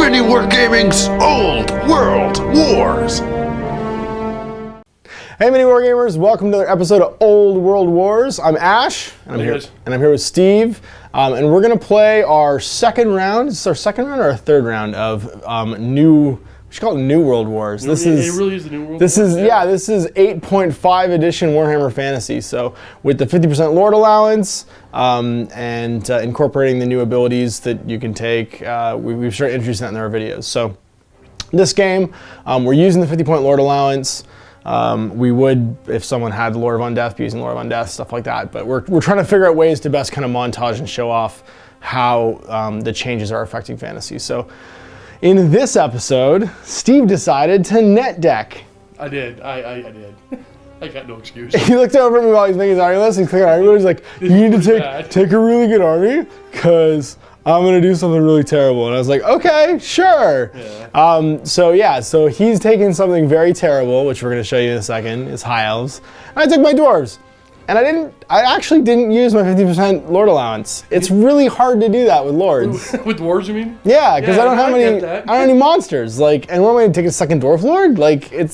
MiniWarGaming's Old World Wars. Hey MiniWarGamers, welcome to another episode of Old World Wars. I'm Ash, and I'm here with Steve, and we're gonna play our second round. Is this our second round or our third round of new? We should call it New World Wars. It really is the New World Wars. This is 8.5 edition Warhammer Fantasy. So with the 50% Lord allowance and incorporating the new abilities that you can take, we've started introducing that in our videos. So this game, we're using the 50-point Lord allowance. We would, if someone had the Lord of Undeath, be using Lord of Undeath, stuff like that. But we're trying to figure out ways to best kind of montage and show off how the changes are affecting fantasy. So in this episode, Steve decided to net deck. I did. I did. I got no excuse. He looked over at me while he's making his army list. He's clicking army list. He's like, you need to take a really good army because I'm going to do something really terrible. And I was like, okay, sure. Yeah. So he's taking something very terrible, which we're going to show you in a second, is High Elves. And I took my Dwarves. And I actually didn't use my 50% Lord allowance. It's really hard to do that with Lords. With Dwarves, you mean? Yeah, because I don't have any monsters. Like, and what am I going to take a second Dwarf Lord? Like, you're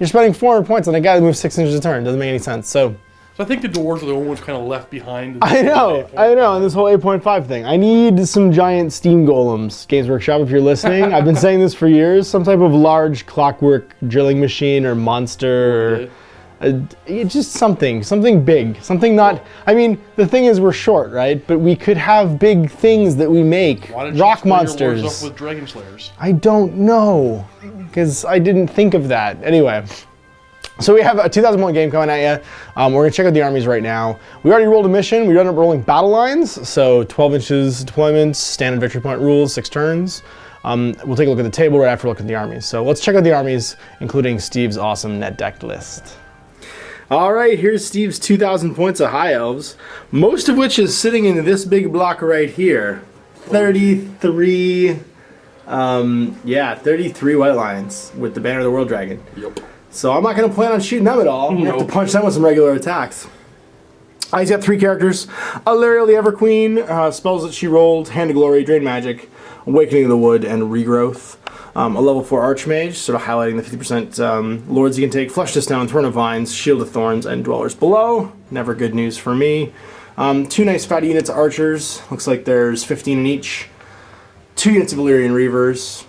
spending 400 points on a guy that moves 6 inches a turn. Doesn't make any sense. So I think the Dwarves are the only ones kind of left behind. I know, and this whole 8.5 thing. I need some giant steam golems. Games Workshop, if you're listening. I've been saying this for years. Some type of large clockwork drilling machine or monster. Just something big, something not. I mean, the thing is, we're short, right? But we could have big things that we make. Why don't you rock split monsters. Your lords up with Dragon Slayers? I don't know, because I didn't think of that. Anyway, so we have a 2,000 point game coming at you. We're gonna check out the armies right now. We already rolled a mission. We ended up rolling battle lines, so 12 inches deployments, standard victory point rules, 6 turns. We'll take a look at the table right after looking at the armies. So let's check out the armies, including Steve's awesome net deck list. All right, here's Steve's 2,000 points of High Elves, most of which is sitting in this big block right here. 33 white lions with the Banner of the World Dragon. Yep. So I'm not going to plan on shooting them at all. We have to punch them with some regular attacks. He's got 3 characters. Alariel the Everqueen, spells that she rolled, Hand of Glory, Drain Magic, Awakening of the Wood, and Regrowth. A level 4 Archmage, sort of highlighting the 50% Lords you can take. Flesh to Stone, Throne of Vines, Shield of Thorns, and Dwellers Below. Never good news for me. 2 nice fatty units of Archers. Looks like there's 15 in each. 2 units of Illyrian Reavers.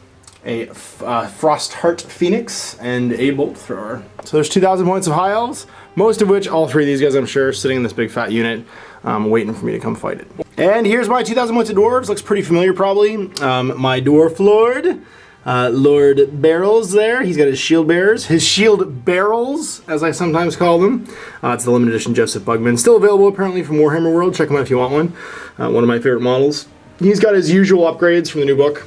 A Frostheart Phoenix, and a Bolt Thrower. So there's 2,000 points of High Elves, most of which, all 3 of these guys I'm sure, sitting in this big fat unit, waiting for me to come fight it. And here's my 2,000 points of Dwarves. Looks pretty familiar probably. My Dwarf Lord. Lord Barrels there. He's got his shield bearers. His shield barrels, as I sometimes call them. It's the limited edition Joseph Bugman. Still available apparently from Warhammer World. Check him out if you want one. One of my favorite models. He's got his usual upgrades from the new book.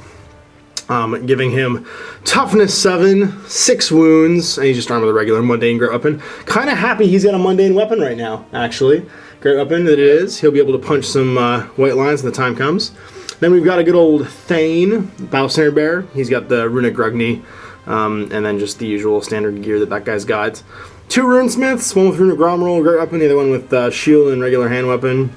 Giving him toughness 7, 6 wounds, and he's just armed with a regular mundane great weapon. Kind of happy he's got a mundane weapon right now, actually. Great weapon that it is. He'll be able to punch some white lines when the time comes. Then we've got a good old Thane, Battle Standard Bearer. He's got the Runic Grugni, and then just the usual standard gear that guy's got. 2 Runesmiths, one with Runic Gromroll, great weapon, the other one with shield and regular hand weapon.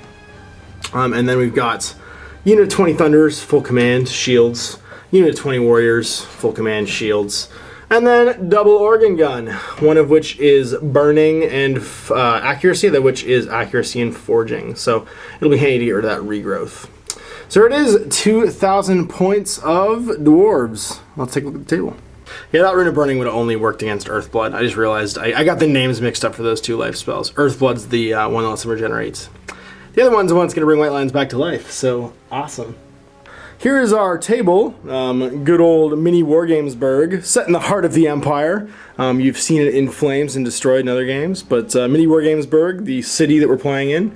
And then we've got unit of 20 Thunderers, full command, shields. Unit of 20 Warriors, full command, shields. And then double organ gun, one of which is burning and accuracy, the other which is accuracy and forging. So it'll be handy to get rid of that regrowth. So it is 2,000 points of Dwarves. Let's take a look at the table. Yeah, that Rune of Burning would have only worked against Earthblood. I just realized I got the names mixed up for those 2 life spells. Earthblood's the one that lets them regenerate. The other one's the one that's going to bring white lines back to life. So awesome. Here is our table, good old MiniWarGamesburg, set in the heart of the Empire. You've seen it in flames and destroyed in other games, but MiniWarGamesburg, the city that we're playing in.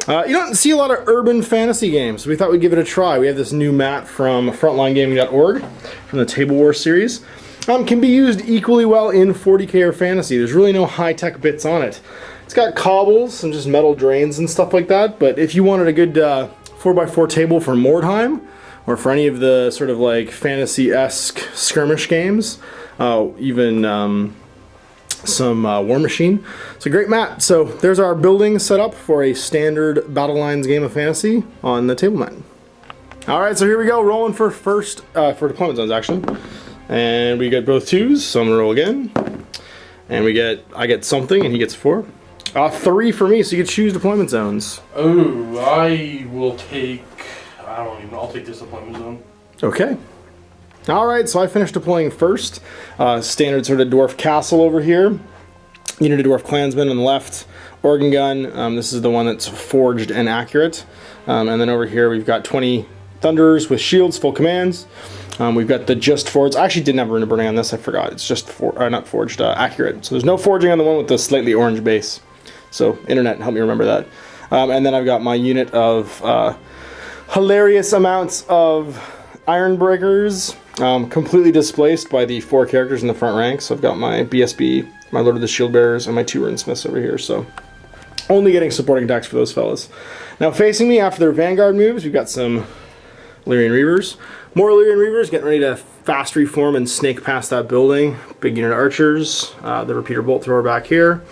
You don't see a lot of urban fantasy games, so we thought we'd give it a try. We have this new mat from frontlinegaming.org from the Table War series. Can be used equally well in 40k or fantasy. There's really no high-tech bits on it. It's got cobbles and just metal drains and stuff like that, but if you wanted a good 4x4 table for Mordheim, or for any of the sort of like fantasy-esque skirmish games, even some War Machine. It's a great mat. So there's our building set up for a standard Battle Lines game of fantasy on the table mat. All right, so here we go. Rolling for first, for deployment zones, actually. And we get both 2s, so I'm gonna roll again. And I get something, and he gets 4. 3 for me, so you can choose deployment zones. Oh, I will take, I don't even know, I'll take this deployment zone. Okay. All right, so I finished deploying first. Standard sort of dwarf castle over here. Unit of dwarf clansmen on the left. Organ gun, this is the one that's forged and accurate. And then over here we've got 20 thunderers with shields, full commands. We've got the just forged. I actually didn't have rune of burning on this, I forgot. It's just, not forged, accurate. So there's no forging on the one with the slightly orange base. So internet, help me remember that. And then I've got my unit of hilarious amounts of iron breakers, completely displaced by the 4 characters in the front rank. So I've got my BSB, my Lord of the Shield Bearers, and my 2 runesmiths over here. So only getting supporting attacks for those fellas. Now facing me after their vanguard moves, we've got some Illyrian Reavers. More Illyrian Reavers getting ready to fast reform and snake past that building. Big unit of archers, the repeater bolt thrower back here.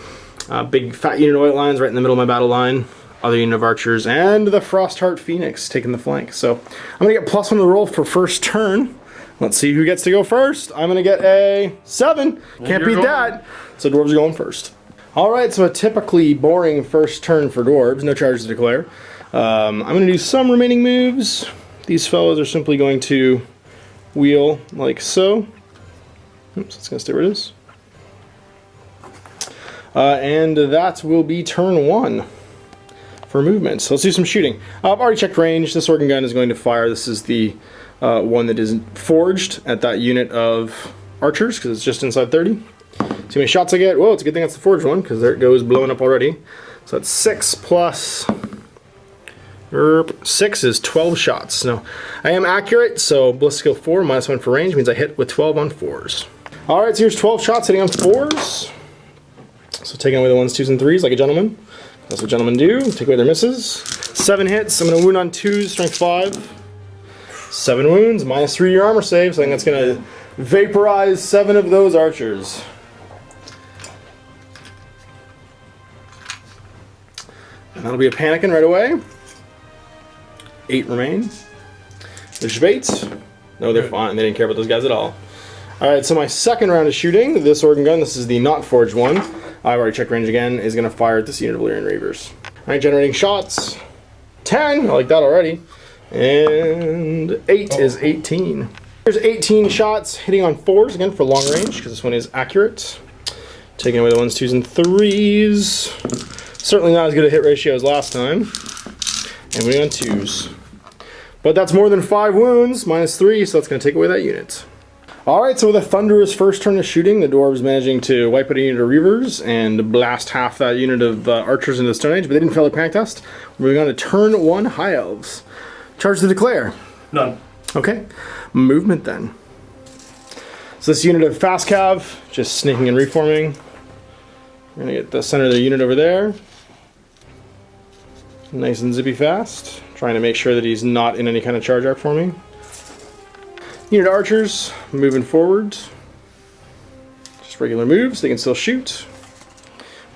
Big fat unit of white lines right in the middle of my battle line. Other unit of archers, and the Frostheart Phoenix taking the flank. So I'm gonna get +1 to the roll for first turn. Let's see who gets to go first. I'm gonna get a 7. Can't beat that. So dwarves are going first. All right, so a typically boring first turn for dwarves. No charges to declare. I'm gonna do some remaining moves. These fellows are simply going to wheel like so. Oops, it's gonna stay where it is. And that will be turn 1 for movement. So let's do some shooting. I've already checked range. This organ gun is going to fire. This is the one that isn't forged at that unit of archers because it's just inside 30. See how many shots I get? Well, it's a good thing that's the forged one because there it goes blowing up already. So that's 6 plus 6 is 12 shots. Now, I am accurate, so Bliss skill 4, -1 for range means I hit with 12 on 4s. All right, so here's 12 shots hitting on 4s. So taking away the 1s, 2s, and 3s like a gentleman. That's what gentlemen do. Take away their misses. 7 hits. I'm going to wound on 2s, strength 5. 7 wounds, -3 your armor save. So I think that's going to vaporize 7 of those archers. And that'll be a panicking right away. 8 remain. The Schwates. No, they're fine. They didn't care about those guys at all. Alright, so my second round of shooting, this organ gun, this is the not forged one. I've already checked range again, is going to fire at this unit of Illyrian Reavers. Alright, generating shots. 10! I like that already. And 8 is 18. Here's 18 shots hitting on 4s, again for long range, because this one is accurate. Taking away the 1s, 2s, and 3s. Certainly not as good a hit ratio as last time. And winning on 2s. But that's more than 5 wounds, -3, so that's going to take away that unit. Alright, so with a thunderous first turn of shooting, the dwarves managing to wipe out a unit of reavers and blast half that unit of archers into the Stone Age, but they didn't fail the panic test. We're moving on to turn 1 High Elves. Charge to declare. None. Okay, movement then. So this unit of fast cav, just sneaking and reforming. We're going to get the center of the unit over there. Nice and zippy fast. Trying to make sure that he's not in any kind of charge arc for me. Unit archers, moving forward. Just regular moves, they can still shoot.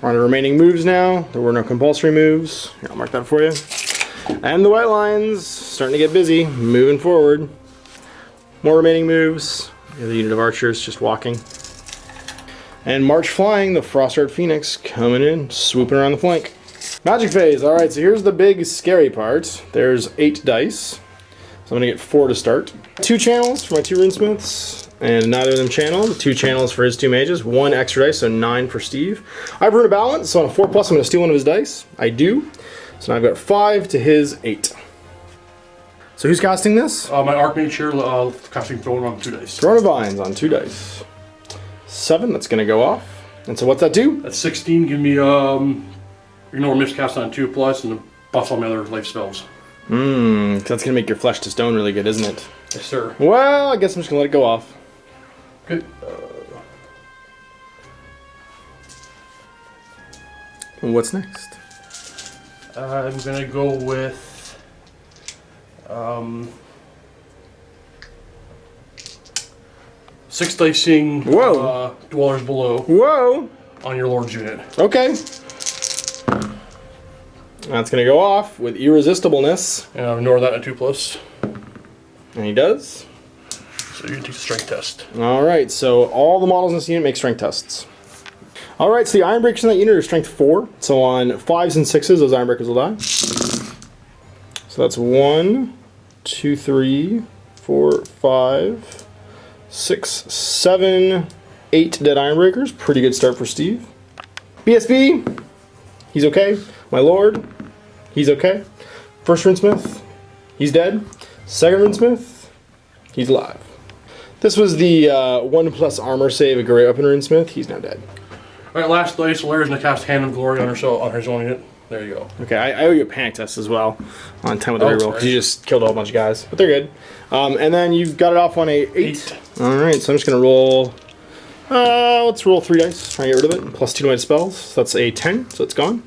We're on the remaining moves now. There were no compulsory moves. Here, I'll mark that for you. And the white lines, starting to get busy, moving forward. More remaining moves. The unit of archers just walking. And march flying, the Frostheart Phoenix coming in, swooping around the flank. Magic phase, alright, so here's the big scary part. There's 8 dice. So I'm going to get 4 to start. 2 channels for my 2 runesmiths, and neither of them channeled. 2 channels for his 2 mages, 1 extra dice, so 9 for Steve. I have Rune of Balance, so on a 4+, I'm going to steal one of his dice. I do. So now I've got 5 to his 8. So who's casting this? My Archmage here, casting Throne on 2 dice. Throne of Vines on 2 dice. 7, that's going to go off. And so what's that do? That's 16, give me, ignore miscast on 2+, and buff all my other life spells. That's going to make your flesh to stone really good, isn't it? Yes, sir. Well, I guess I'm just going to let it go off. Okay. What's next? I'm going to go with... 6 dicing Whoa. Dwellers Below Whoa! on your Lord's unit. Okay. That's going to go off with irresistibleness. And I'll ignore that at 2+. And he does. So you can take the strength test. Alright, so all the models in this unit make strength tests. Alright, so the Iron Breakers in that unit are strength 4. So on 5s and 6s, those Iron Breakers will die. So that's 1, 2, 3, 4, 5, 6, 7, 8 dead Iron Breakers. Pretty good start for Steve. BSB, he's okay. My Lord, he's okay. First Rinsmith, he's dead. Second Rinsmith, he's alive. This was the 1+ armor save, a great weapon Rinsmith. He's now dead. Alright, last dice. Larry's gonna cast Hand of Glory on his own unit. There you go. Okay, I owe you a panic test as well on 10 with the reroll because you just killed a whole bunch of guys, but they're good. And then you've got it off on a 8. Alright, so I'm just gonna roll. Let's roll 3 dice, try and get rid of it. +2 to my spells, so that's a 10, so it's gone.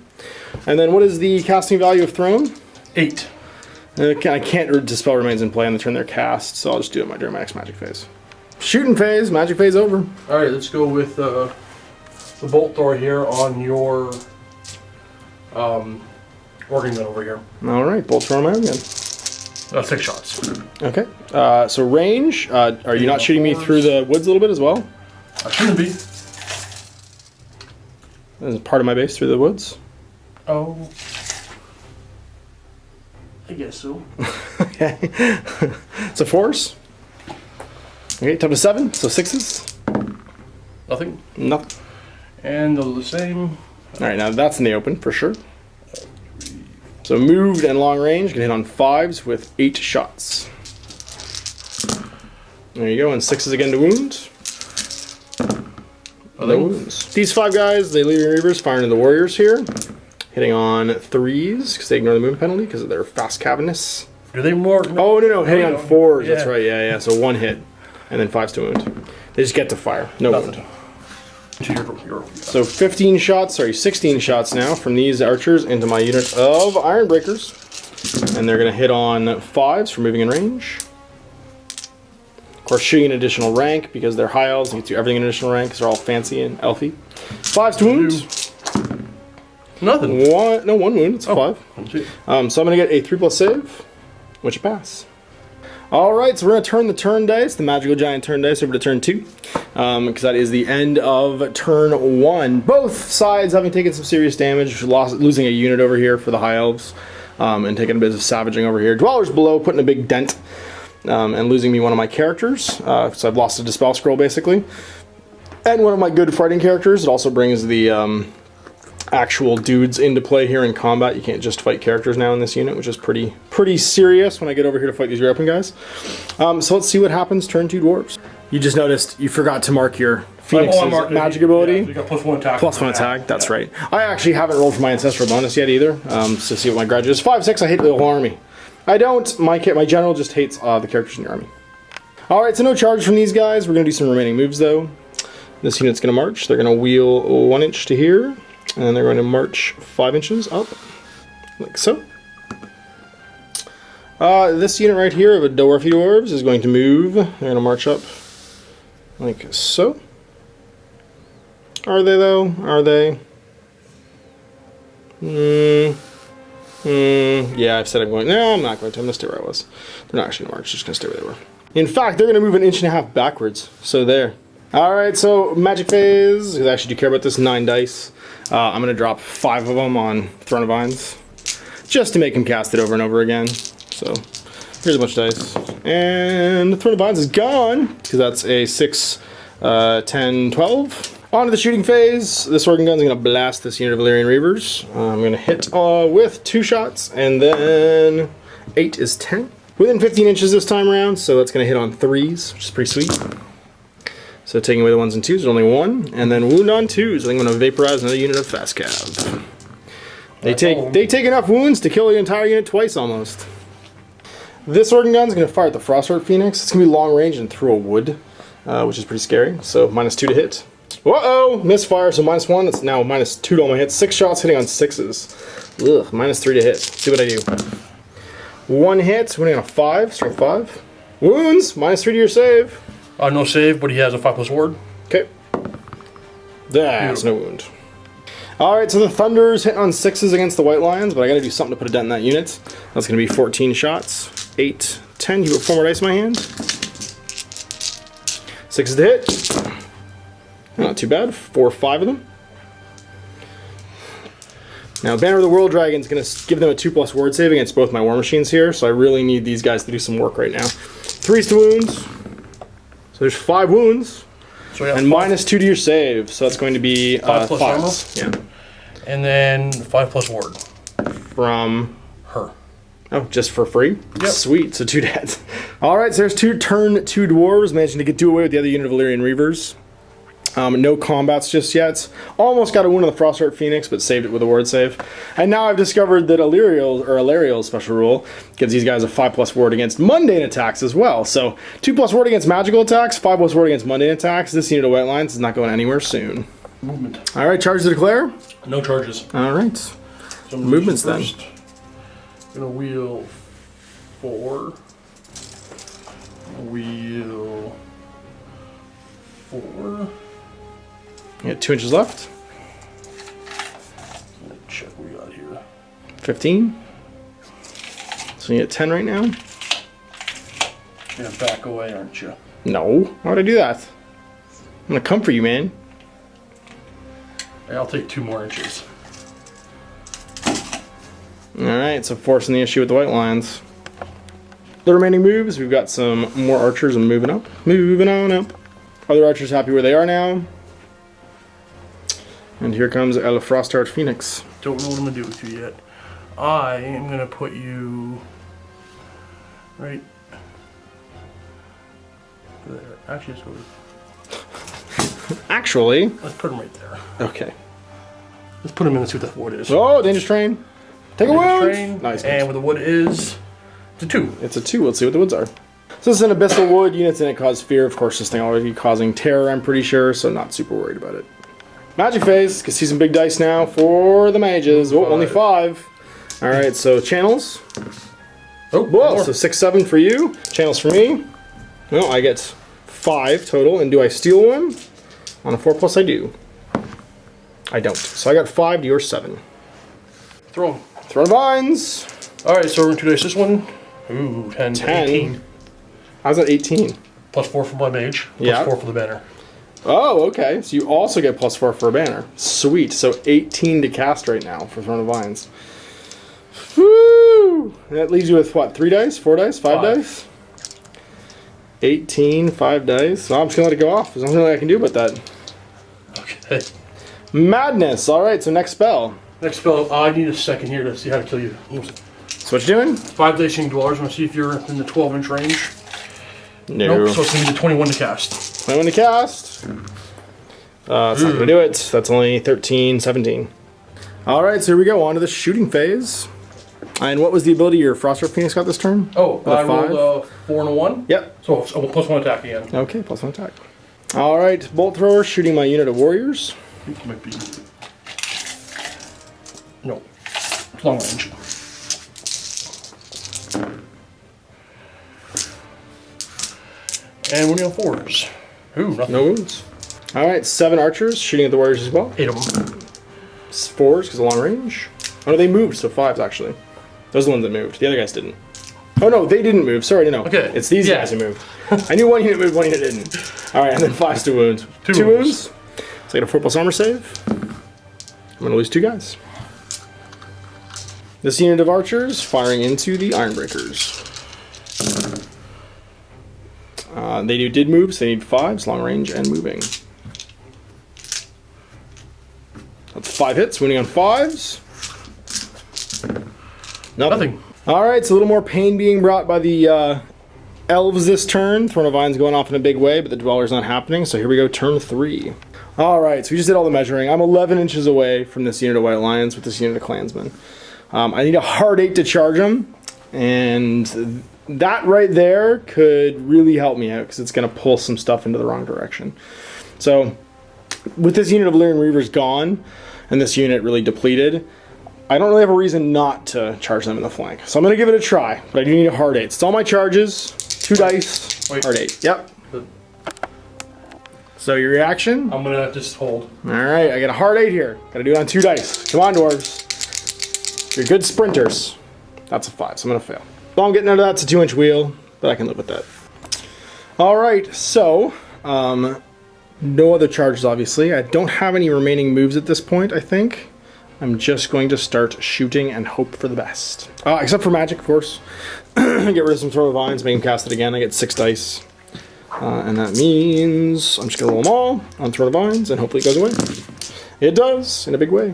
And then what is the casting value of Throne? 8. Okay, I can't dispel remains in play on the turn they're cast, so I'll just do it during my next magic phase. Shooting phase, magic phase over. Alright, let's go with the bolt thrower here on your organ gun over here. Alright, bolt thrower on my organ gun. 6 shots. Okay, so range, are you not shooting me through the woods a little bit as well? I shouldn't be. As part of my base through the woods? Oh. I guess so. Okay. So 4s. Okay, top to 7, so 6s. Nothing. Nothing. And those are the same. Alright, now that's in the open for sure. So moved and long range, can hit on 5s with 8 shots. There you go, and 6s again to wound. No wounds. These 5 guys, they leave your Reavers, firing into the Warriors here. Hitting on 3s, because they ignore the movement penalty, because of their fast cabiness. Do they more? Oh, no, hitting on 4s, Yeah. that's right, yeah. So 1 hit, and then 5s to wound. They just get to fire, no wound. So 16 shots now from these archers into my unit of Iron Breakers. And they're going to hit on 5s for moving in range. Of course, shooting an additional rank because they're high elves and get to everything in additional rank because they're all fancy and elfy. 5s to wound. Nothing. One wound, it's a 5. So I'm going to get a 3+ save, which I pass. Alright, so we're going to turn the turn dice, the magical giant turn dice, over to turn 2. Because that is the end of turn 1. Both sides having taken some serious damage, losing a unit over here for the High Elves, and taking a bit of savaging over here. Dwellers below, putting a big dent, and losing me one of my characters. So I've lost a Dispel Scroll, basically. And one of my good fighting characters. It also brings the actual dudes into play here in combat. You can't just fight characters now in this unit, which is pretty serious when I get over here to fight these European guys. So let's see what happens turn 2 Dwarves. You just noticed you forgot to mark your Phoenix's magic ability. Yeah, you got +1 attack. +1 attack, that's right. I actually haven't rolled for my ancestral bonus yet either, to see what my grudge is. 5/6, I hate the whole army. I don't. My general just hates the characters in the army. Alright, so no charge from these guys. We're going to do some remaining moves though. This unit's going to march. They're going to wheel 1 inch to here. And then they're going to march 5 inches up, like so. This unit right here of a Dwarves is going to move. They're going to march up, like so. Are they though? Are they? Yeah, I've said I'm going. No, I'm not going to. I'm going to stay where I was. They're not actually going to march. Just going to stay where they were. In fact, they're going to move 1.5 inches backwards. So there. Alright, so magic phase, because I actually do care about this, 9 dice. I'm going to drop 5 of them on Throne of Vines, just to make him cast it over and over again. So, here's a bunch of dice. And the Throne of Vines is gone, because that's a 6, 10, 12. On to the shooting phase. This organ gun is going to blast this unit of Valyrian Reavers. I'm going to hit with 2 shots, and then 8 is 10. Within 15 inches this time around, so that's going to hit on 3s, which is pretty sweet. So taking away the 1s and 2s, there's only 1, and then wound on 2s. I think I'm going to vaporize another unit of fast cav. They take enough wounds to kill the entire unit twice almost. This organ gun is going to fire at the Frostheart Phoenix. It's going to be long range and through a wood, which is pretty scary. So -2 to hit. Uh-oh, misfire. So -1. That's now -2 to all my hits. 6 shots hitting on 6s. Ugh, -3 to hit. Let's see what I do. 1 hit, winning on a 5, strength 5. Wounds, -3 to your save. No save, but he has a 5+ ward. Okay. That's no wound. Alright, so the Thunder's hitting on 6s against the White Lions, but I gotta do something to put a dent in that unit. That's gonna be 14 shots. 8, 10. You put 4 more dice in my hand. 6 to hit. Not too bad. 4 or 5 of them. Now, Banner of the World Dragon's going to give them a 2+ ward save against both my War Machines here, so I really need these guys to do some work right now. 3s to wounds. So there's 5 wounds. So and -2 to your save, so that's going to be 5 plus armor. Yeah. And then 5 plus ward. From her. Oh, just for free? Yep. Sweet, so 2 dead. Alright, so there's turn 2 Dwarves, managing to do away with the other unit of Illyrian Reavers. No combats just yet. Almost got a wound on the Frostheart Phoenix, but saved it with a ward save. And now I've discovered that Illyriel's special rule gives these guys a 5+ ward against mundane attacks as well. So 2+ ward against magical attacks, 5+ ward against mundane attacks. This unit of White Lions is not going anywhere soon. Movement. Alright, charge to declare? No charges. Alright. So Movements then. Gonna wheel 4. Wheel 4. You got 2 inches left. Let me check what we got here. 15. So you get 10 right now. You're gonna back away, aren't you? No. Why would I do that? I'm gonna come for you, man. Hey, I'll take 2 more inches. Alright, so forcing the issue with the White Lions. The remaining moves, we've got some more archers and moving up. Moving on up. Other archers happy where they are now. And here comes El Frostheart Phoenix. Don't know what I'm gonna do with you yet. I am gonna put you right there. Actually, let's go. Actually. Let's put him right there. Okay. Let's put him in and see what that wood is. Oh, Dangerous Train. Take a wound. Nice. And what the wood is, it's a 2. It's a 2. Let's see what the woods are. So this is an Abyssal Wood. Units in it cause fear. Of course, this thing already causing terror, I'm pretty sure, so not super worried about it. Magic phase. Can see some big dice now for the mages. Oh, only 5. Alright, so channels. Oh, whoa. So 6, 7 for you. Channels for me. Well, I get 5 total. And do I steal one? On a 4+, I do. I don't. So I got 5 to your 7. Throw them. Throw vines. Alright, so we're going to dice this one. Ooh, 10. 18. How's that 18? +4 for my mage. Yeah. +4 for the banner. Oh, okay. So you also get +4 for a banner. Sweet. So 18 to cast right now for Throne of Vines. Woo! That leaves you with what? 3 dice? 4 dice? 5 dice? 18, 5 dice. So I'm just going to let it go off. There's nothing really I can do about that. Okay. Madness. Alright, so next spell. Next spell, I need a second here to see how to kill you. So what you doing? 5 dicing Dwarves. I'm going to see if you're in the 12-inch range. No. Nope, so it's going to be the 21 to cast. 21 to cast. That's not going to do it. That's only 13, 17. Alright, so here we go. On to the shooting phase. And what was the ability your Frostheart Phoenix got this turn? Oh, I 5? rolled a 4 and a 1. Yep. So +1 attack again. Okay, +1 attack. Alright, bolt thrower shooting my unit of warriors. I think it might be. No. It's long range. And we're on 4s. Ooh, nothing. No wounds. Alright, 7 archers shooting at the warriors as well. 8 of them. 4s because of long range. Oh no, they moved, so 5s actually. Those are the ones that moved. The other guys didn't. Oh no, they didn't move. Sorry, no. Okay. It's these guys who moved. I knew one unit moved, one unit didn't. Alright, and then 5s to wounds. 2 wounds. So I get a 4+ armor save. I'm going to lose 2 guys. This unit of archers firing into the Ironbreakers. They did move, so they need 5s, long range, and moving. That's 5 hits, winning on 5s. Nothing. Alright, so a little more pain being brought by the Elves this turn. Throne of Vines going off in a big way, but the Dweller's not happening, so here we go, turn 3. Alright, so we just did all the measuring. I'm 11 inches away from this unit of White Lions with this unit of Clansmen. I need a hard 8 to charge them, and that right there could really help me out because it's going to pull some stuff into the wrong direction. So, with this unit of Illyrian Reavers gone, and this unit really depleted, I don't really have a reason not to charge them in the flank. So I'm going to give it a try, but I do need a hard 8. It's all my charges, 2 dice, hard 8. Yep. So your reaction? I'm gonna just hold. Alright, I got a hard 8 here. Gotta do it on 2 dice. Come on, dwarves. You're good sprinters. That's a 5, so I'm gonna fail. All I'm getting out of that's a 2-inch wheel, but I can live with that. Alright, so, no other charges, obviously. I don't have any remaining moves at this point, I think. I'm just going to start shooting and hope for the best. Except for magic, of course. Get rid of some Throw of Vines, make him cast it again. I get 6 dice. And that means I'm just going to roll them all on Throw of Vines, and hopefully it goes away. It does, in a big way.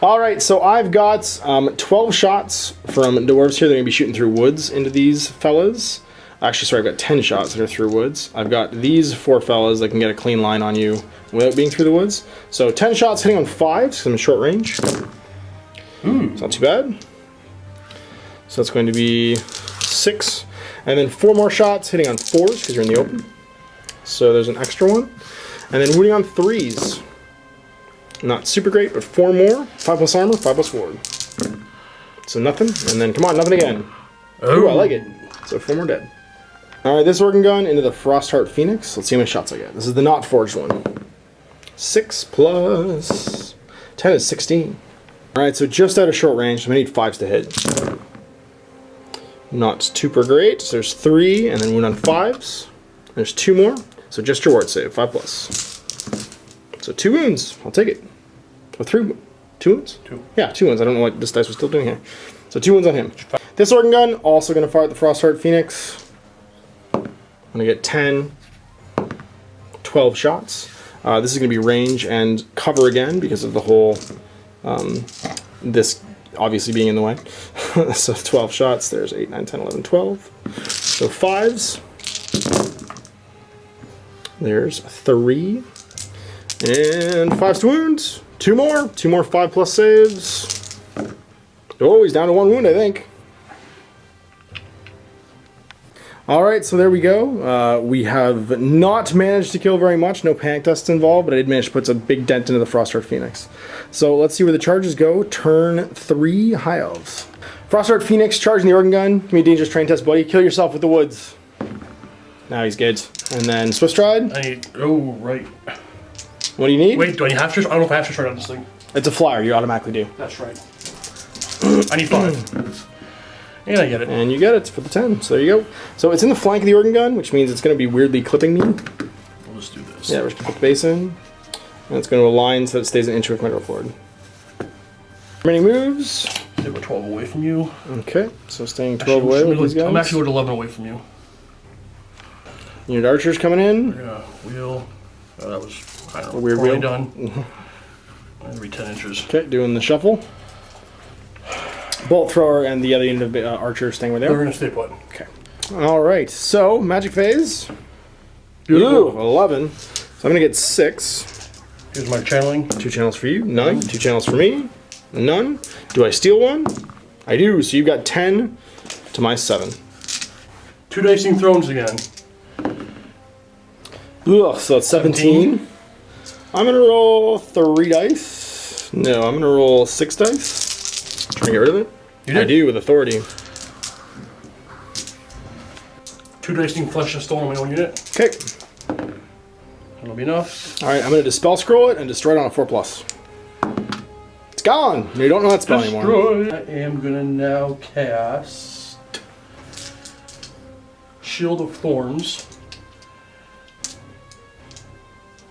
Alright, so I've got 12 shots from Dwarves here. They're going to be shooting through woods into these fellas. Actually, sorry, I've got 10 shots that are through woods. I've got these 4 fellas that can get a clean line on you without being through the woods. So 10 shots hitting on 5s, because I'm in short range. It's not too bad. So that's going to be 6. And then 4 more shots hitting on 4s, because you're in the open. So there's an extra one. And then wounding on 3s. Not super great, but 4 more. 5 plus armor, 5 plus ward. So nothing. And then, come on, nothing again. Ooh, I like it. So 4 more dead. Alright, this organ gun into the Frostheart Phoenix. Let's see how many shots I get. This is the not forged one. 6 plus 10 is 16. Alright, so just out of short range. I'm going to need 5s to hit. Not super great. So there's 3, and then wound on 5s. There's 2 more. So just your ward save, 5 plus. So 2 wounds. I'll take it. Or 3. 2 wounds? 2. Yeah, 2 wounds. I don't know what this dice was still doing here. So 2 wounds on him. This organ gun, also going to fire at the Frostheart Phoenix. I'm going to get 10, 12 shots. This is going to be range and cover again because of the whole, this obviously being in the way. So 12 shots, there's 8, 9, 10, 11, 12. So 5s. There's 3. And 5s to wounds. 2 more. 2 more 5 plus saves. Oh, he's down to 1 wound, I think. Alright, so there we go. We have not managed to kill very much. No panic tests involved, but I did manage to put a big dent into the Frostheart Phoenix. So let's see where the charges go. Turn 3, High Elves. Frostheart Phoenix, charging the organ gun. Give me a dangerous train test, buddy. Kill yourself with the woods. Now he's good. And then Swift Stride. I need... Oh, right. What do you need? Wait, do I need half stride? I don't know if I have to stride on this thing. It's a flyer. You automatically do. That's right. I need 5. And I get it. And you get it for the 10. So there you go. So it's in the flank of the organ gun, which means it's going to be weirdly clipping me. We'll just do this. Yeah, we're just going to put the base in. And it's going to align so it stays an inch with my roll forward. Remaining moves. Stay about 12 away from you. Okay, so staying 12 away with these guys. I'm actually going 11 away from you. Unit archers coming in. Yeah, wheel. Oh, that was, I don't know, A weird poorly wheel. done. Every 10 inches. Okay, doing the shuffle. Bolt thrower and the other unit of archers staying with We're there. going to stay put. Okay. Alright, so magic phase. Beautiful. Ooh, 11. So I'm going to get 6. Here's my channeling. 2 channels for you. None. 2 channels for me. None. Do I steal 1? I do. So you've got 10 to my 7. 2 dicing thrones again. Ugh, so it's 17. I'm going to roll 3 dice. No, I'm going to roll 6 dice. Trying to get rid of it? You did? I do, with authority. 2 dicing flesh and stone on my own unit. Okay. That'll be enough. Alright, I'm going to dispel scroll it and destroy it on a 4+. It's gone! You don't know that spell anymore. Destroy. I am going to now cast Shield of Thorns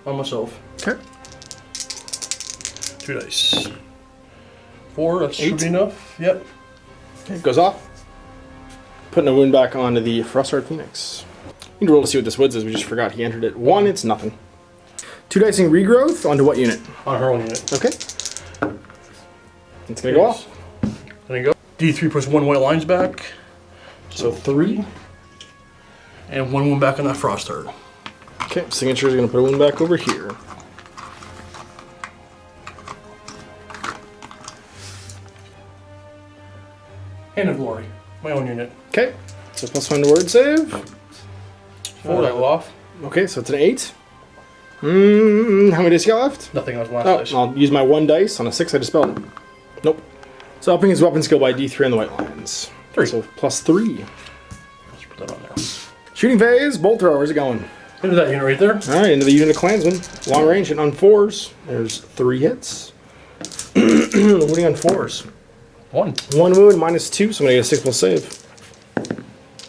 on myself. Okay. 2 dice. 4, that 8. should be enough. Yep. Okay, goes off. Putting a wound back onto the Frostheart Phoenix. You need to roll to see what this woods is. We just forgot he entered it. 1, it's nothing. 2 dicing regrowth onto what unit? On her own unit. Okay. It's going to go off. There you go. D3 puts 1 white lines back. So 3. And 1 wound back on that Frostheart. Okay, signature is going to put a wound back over here. Hand of Glory. My own unit. Okay, so +1 to word save. 4 that go off. Okay, so it's an 8. How many dice you got left? Nothing else last Oh, dice. I'll use my 1 dice. On a 6, I dispelled it. Nope. So upping his weapon skill by D3 on the white lines. 3. So +3. Let's put that on there. Shooting phase, bolt thrower, where's it going? Into that unit right there. Alright, into the unit of Clansmen. Long range and on 4s. There's 3 hits. Wounding on 4s. 1. 1 wound, -2, so I'm gonna get a 6+ save.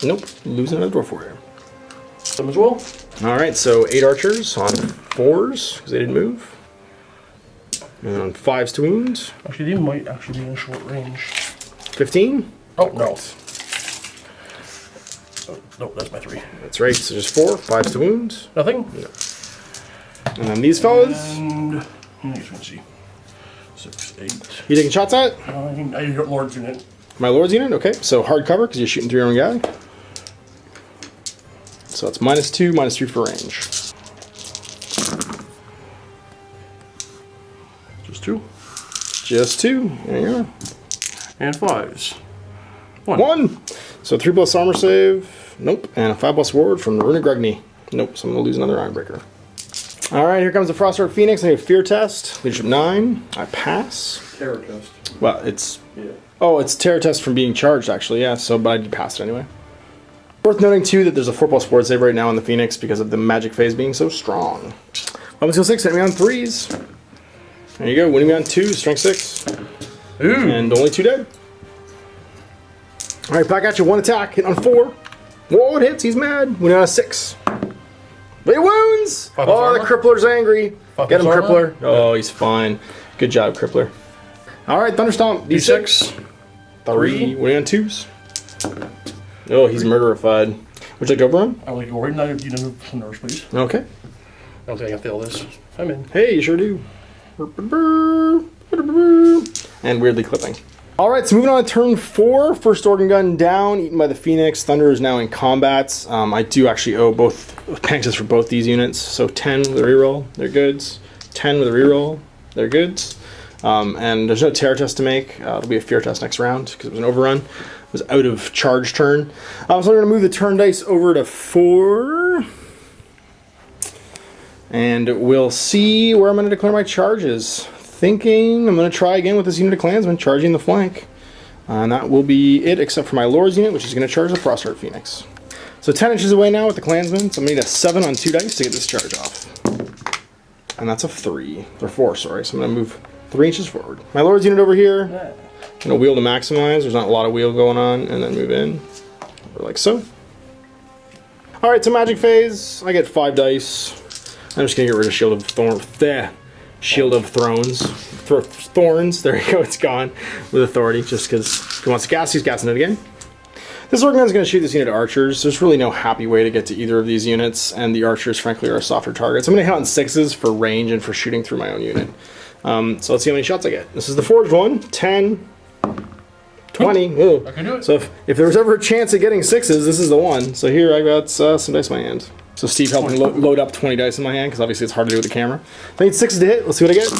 Nope, losing another dwarf warrior. Them as well. Alright, so 8 archers on 4s, because they didn't move. And on 5s to wound. Actually, they might actually be in short range. 15? Oh, no. Oh, no, that's my 3. That's right, so just 4, 5s to wound. Nothing? No. And then these fellas. And let's see. 6, 8. You taking shots at? I got Lord's unit. My Lord's unit, okay. So hard cover, because you're shooting through your own guy. So it's -2, -3 for range. Just 2. Just 2. There you are. And 5s. 1. 1! So 3+ armor save. Nope. And a 5+ ward from the Rune of Grugni. Nope, so I'm going to lose another Ironbreaker. Alright, here comes the Frostheart Phoenix. I need a Fear Test. Leadership 9. I pass. Terror test. Well, it's... Yeah. Oh, it's Terror Test from being charged, actually, yeah. So, but I did pass it anyway. Worth noting, too, that there's a 4+ ward save right now on the Phoenix because of the magic phase being so strong. Weapon skill 6, hit me on 3s. There you go, winning me on 2, strength 6. Ooh. And only 2 dead. Alright, back at you, 1 attack, hit on 4. Whoa, it hits, he's mad. Winning on a 6. But he wounds! Oh, the Crippler's angry. Get him, Crippler. Oh, he's fine. Good job, Crippler. Alright, Thunderstomp, D6. 3, winning on 2s. Oh, he's murderified. Would you like to overrun? I would like to go right now. You know, some nerves, please. Okay. I don't think I can fail this. I'm in. Hey, you sure do. And weirdly clipping. Alright, so moving on to turn 4. First organ gun down, eaten by the Phoenix. Thunder is now in combat. I do actually owe both penalties for both these units. So 10 with a reroll, they're goods. 10 with a reroll, they're goods. And there's no terror test to make. It'll be a fear test next round because it was an overrun. It was out of charge turn. So I'm going to move the turn dice over to 4. And we'll see where I'm going to declare my charges. Thinking I'm going to try again with this unit of Clansmen, charging the flank. And that will be it, except for my Lord's unit, which is going to charge the Frostheart Phoenix. So 10 inches away now with the Clansmen, so I'm going to need a 7 on 2 dice to get this charge off. And that's a 3. Or 4, sorry. So I'm going to move 3 inches forward. My Lord's unit over here, I'm going to wheel to maximize. There's not a lot of wheel going on. And then move in, like so. Alright, so magic phase. I get 5 dice. I'm just going to get rid of Shield of Thorns. Shield of Thrones. Thorns. There you go, it's gone. With authority, just because if he wants to gas, he's gassing it again. This organ gun is going to shoot this unit of archers. There's really no happy way to get to either of these units, and the archers, frankly, are softer targets. I'm going to hit on 6s for range and for shooting through my own unit. So let's see how many shots I get. This is the forged one. 10, 20. Ooh. I can do it. So if there was ever a chance of getting 6s, this is the one. So here I got some dice in my hand. So Steve helped me load up 20 dice in my hand, because obviously it's hard to do with the camera. I need 6s to hit. Let's see what I get.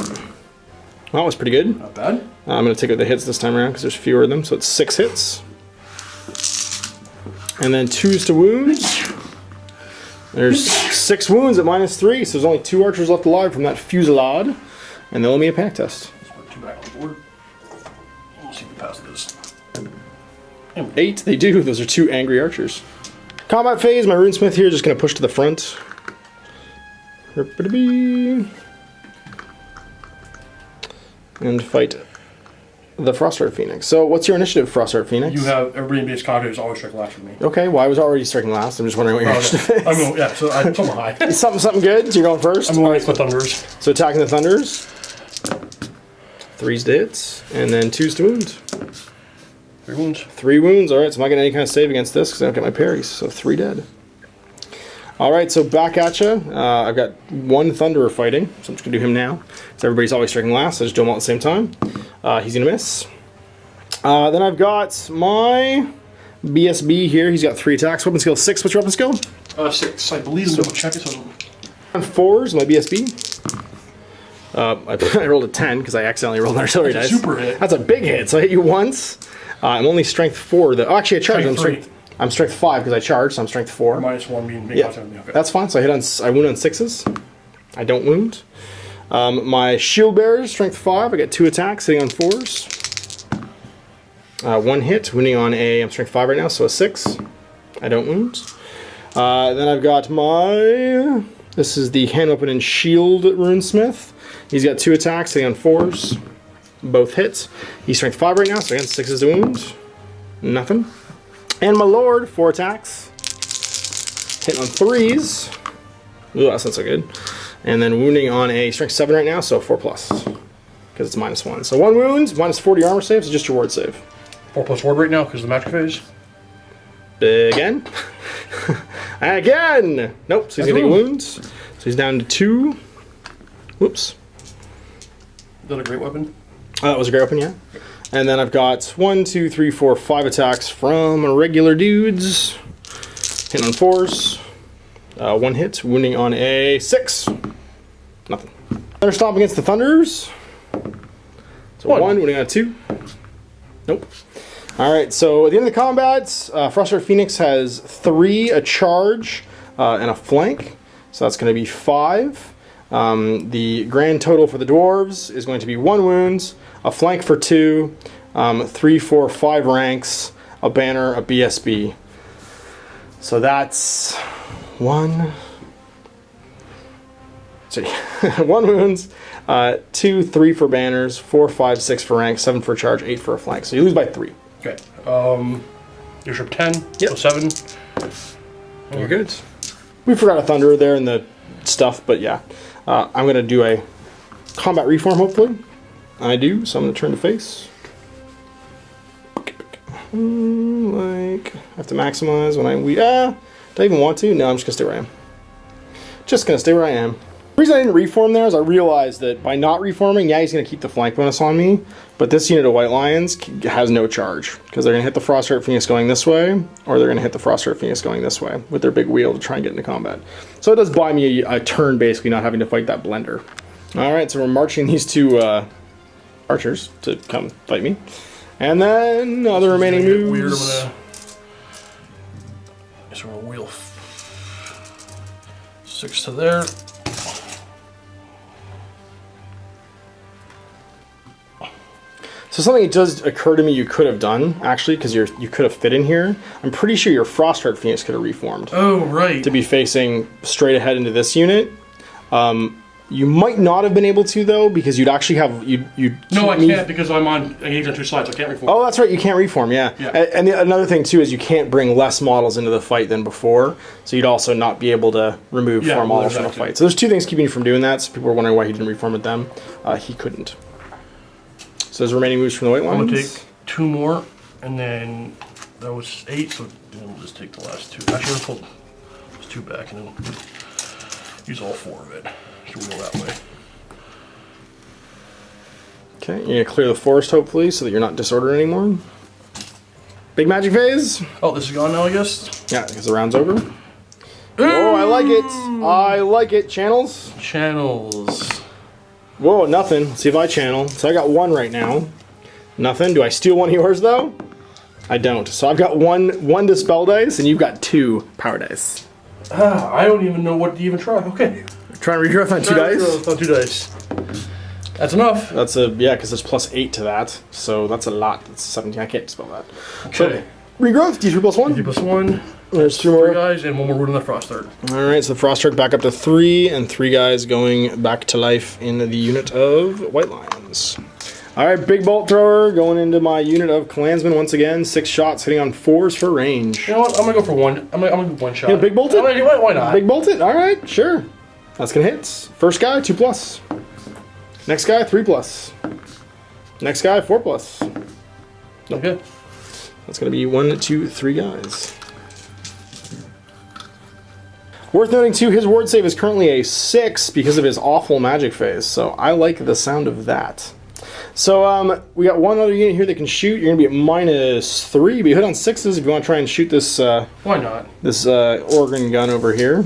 Well, that was pretty good. Not bad. I'm going to take out the hits this time around, because there's fewer of them. So it's 6 hits. And then 2s to wounds. There's 6 wounds at -3, so there's only 2 archers left alive from that fusillade. And they'll owe me a panic test. Let's put 2 back on the board. Let's see if we pass this. 8, they do. Those are 2 angry archers. Combat phase, my runesmith here is just going to push to the front. And fight the Frostheart Phoenix. So what's your initiative, Frostheart Phoenix? You have everybody in base combat is always striking last for me. Okay, well I was already striking last. I'm just wondering what your initiative is. I'm going, yeah, so I'm something high. Something good, so you're going first? I'm going with Thunders. So attacking the Thunders. 3s to hits, and then 2s to wounds. 3 wounds. 3 wounds, alright, so I'm not getting any kind of save against this because I don't get my parries, so 3 dead. Alright, so back at you. I've got 1 Thunderer fighting, so I'm just going to do him now. So everybody's always striking last, so I just do them all at the same time. He's going to miss. Then I've got my BSB here. He's got 3 attacks. Weapon skill 6. What's your weapon skill? 6. I believe so. Double check it. So. On 4s, my BSB. I rolled a 10 because I accidentally rolled an artillery dice. Super hit. That's a big hit, so I hit you once. I'm only strength 4. Oh, actually, I charged. I'm strength 5 because I charged, so I'm strength 4. -1 being yeah, okay. That's fine. So I wound on 6s. I don't wound. My shield bearers, strength 5. I get 2 attacks, hitting on 4s. 1 hit, wounding on I'm strength 5 right now, so a 6. I don't wound. Then I've got my... This is the Hand Open and Shield Runesmith. He's got 2 attacks, hitting on 4s. Both hits. He's strength 5 right now, so again, 6 is the wound. Nothing. And my Lord, 4 attacks. Hitting on 3s. Ooh, that's not so good. And then wounding on a strength 7 right now, so 4+. Because it's -1. So 1 wound, minus 40 armor saves, so just your ward save. 4+ ward right now because of the magic phase. Again. Again! Nope, so he's gonna take a wound. So he's down to 2. Whoops. Is that a great weapon? That was a great weapon, yeah. And then I've got 1, 2, 3, 4, 5 attacks from regular dudes. Hitting on 4s. 1 hit, wounding on a 6. Nothing. Thunderstomp against the Thunders. So 1, wounding on a 2. Nope. Alright, so at the end of the combat, Frostheart Phoenix has 3, a charge, and a flank. So that's going to be 5. The grand total for the Dwarves is going to be 1 wound, a flank for 2, 3, 4, 5 ranks, a banner, a BSB. So that's 1. Sorry, 1 wound, 2, 3 for banners, 4, 5, 6 for ranks, 7 for charge, 8 for a flank. So you lose by 3. Okay. You're sharp 10, Yep. so 7. You're good. We forgot a Thunder there in the stuff, but yeah. I'm going to do a combat reform, hopefully. I do, so I'm going to turn to face. Like, I have to maximize when do I even want to? No, I'm just going to stay where I am. Just going to stay where I am. The reason I didn't reform there is I realized that by not reforming, yeah, he's going to keep the flank bonus on me, but this unit of White Lions has no charge, because they're going to hit the Frostheart Phoenix going this way, or they're going to hit the Frostheart Phoenix going this way, with their big wheel to try and get into combat. So it does buy me a turn, basically, not having to fight that blender. Alright, so we're marching these 2 archers to come fight me. And then, other remaining moves. Weird, so we'll wheel 6 to there. So something that does occur to me you could have done, actually, because you could have fit in here. I'm pretty sure your Frostheart Phoenix could have reformed. Oh, right. To be facing straight ahead into this unit. You might not have been able to, though, because you'd actually have... No, I can't, because I'm engaged on 2 sides. I can't reform. Oh, that's right. You can't reform, yeah. And another thing, too, is you can't bring less models into the fight than before. So you'd also not be able to remove 4 models from a fight. So there's 2 things keeping you from doing that. So people were wondering why he didn't reform with them. He couldn't. So there's remaining moves from the White Lions. I'm going to take 2 more, and then that was 8, so we'll just take the last 2. Actually, we'll pull those 2 back and then use all 4 of it. So we'll go that way. Okay, you're going to clear the forest, hopefully, so that you're not disordered anymore. Big magic phase. Oh, this is gone now, I guess? Yeah, because the round's over. Oh, I like it. I like it. Channels. Channels. Whoa, nothing. Let's see if I channel. So I got 1 right now. Nothing. Do I steal 1 of yours, though? I don't. So I've got one Dispel dice, and you've got 2 Power dice. I don't even know what to even try. Okay. Try and regrowth on 2 dice? On 2 dice. That's enough. That's yeah, because there's +8 to that. So that's a lot. That's 17. I can't dispel that. Okay. So, regrowth, D3 +1. D +1. There's 2 more. 3 guys, and 1 more wood on the Frostheart. Alright, so the Frostheart back up to 3, and 3 guys going back to life in the unit of White Lions. Alright, big bolt thrower going into my unit of Clansmen once again. 6 shots hitting on 4s for range. You know what? I'm going to go for 1. I'm going to do 1 shot. You big bolt it? Why not? Big bolt it? Alright, sure. That's going to hit. First guy, 2+. Next guy, 3+. Next guy, 4+. Nope. Okay. That's going to be 1, 2, 3 guys. Worth noting too, his ward save is currently a 6 because of his awful magic phase, so I like the sound of that. So we got 1 other unit here that can shoot. You're going to be at -3, but you hit on 6s if you want to try and shoot this. Why not? This organ gun over here.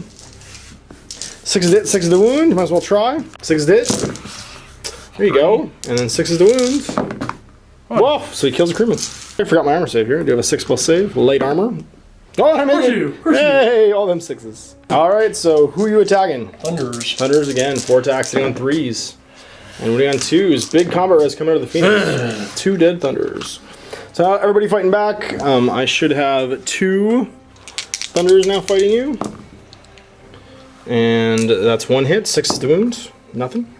6 is it, 6 is the wound. Might as well try. 6 is it. There you go. And then 6 is the wound. Whoa! So he kills a crewman. I forgot my armor save here. I do have a 6+ save. Light armor. Oh, I made it! Hey, all them 6s. Alright, so who are you attacking? Thunders. Thunders again. 4 attacks hitting on 3s. And winning on 2s. Big combat res coming out of the Phoenix. 2 dead Thunders. So everybody fighting back. I should have 2 Thunder is now fighting you. And that's 1 hit, 6 is the wound. Nothing.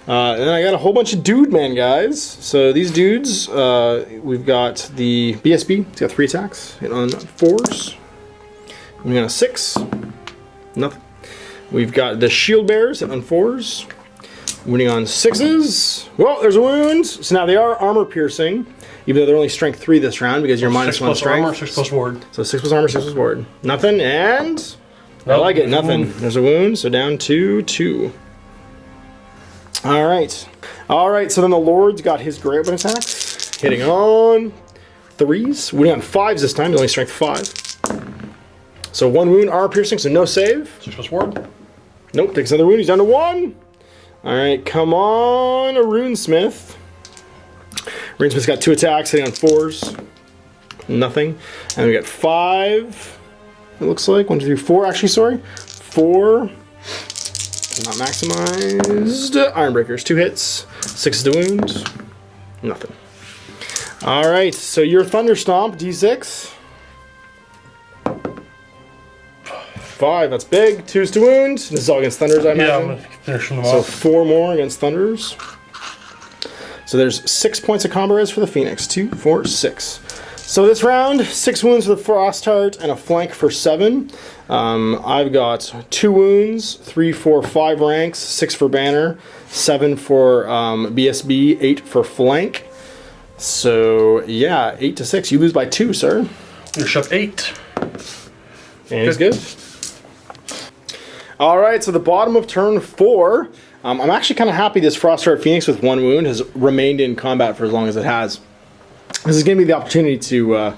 And then I got a whole bunch of dude man guys. So these dudes, we've got the BSB. It's got 3 attacks. Hit on 4s. We got a 6. Nothing. We've got the shield bearers hit on 4s. Winning on 6s. Well, there's a wound. So now they are armor piercing, even though they're only strength 3 this round because you're minus 1 strength. Armor, 6 plus ward. So 6 plus armor, 6 plus ward. Nothing, and I like it. Nothing. There's a wound. So down to 2. All right. All right. So then the Lord's got his great weapon attacks, hitting on 3s. Winning on 5s this time. He's only strength 5. So 1 wound, armor piercing. So no save. 6 plus ward. Nope. Takes another wound. He's down to 1. All right, come on, a Runesmith. Runesmith's got 2 attacks, hitting on 4s. Nothing. And we got 5. It looks like 1, 2, 3, 4. Actually, sorry, 4. Not maximized. Ironbreakers, 2 hits, 6 is the wound. Nothing. All right, so your Thunder Stomp, D6. 5, that's big. 2's to wound. This is all against Thunders, I imagine. Yeah, I'm going to finish them So off. 4 more against Thunders. So there's 6 points of combo res for the Phoenix. 2, 4, 6. So this round, 6 wounds for the Frost Heart and a flank for 7. I've got 2 wounds, 3, 4, 5 ranks, 6 for banner, 7 for BSB, 8 for flank. So yeah, 8 to 6. You lose by 2, sir. You're shut 8. And he's good. All right, so the bottom of turn 4. I'm actually kind of happy this Frostheart Phoenix with 1 wound has remained in combat for as long as it has. This is giving me the opportunity to,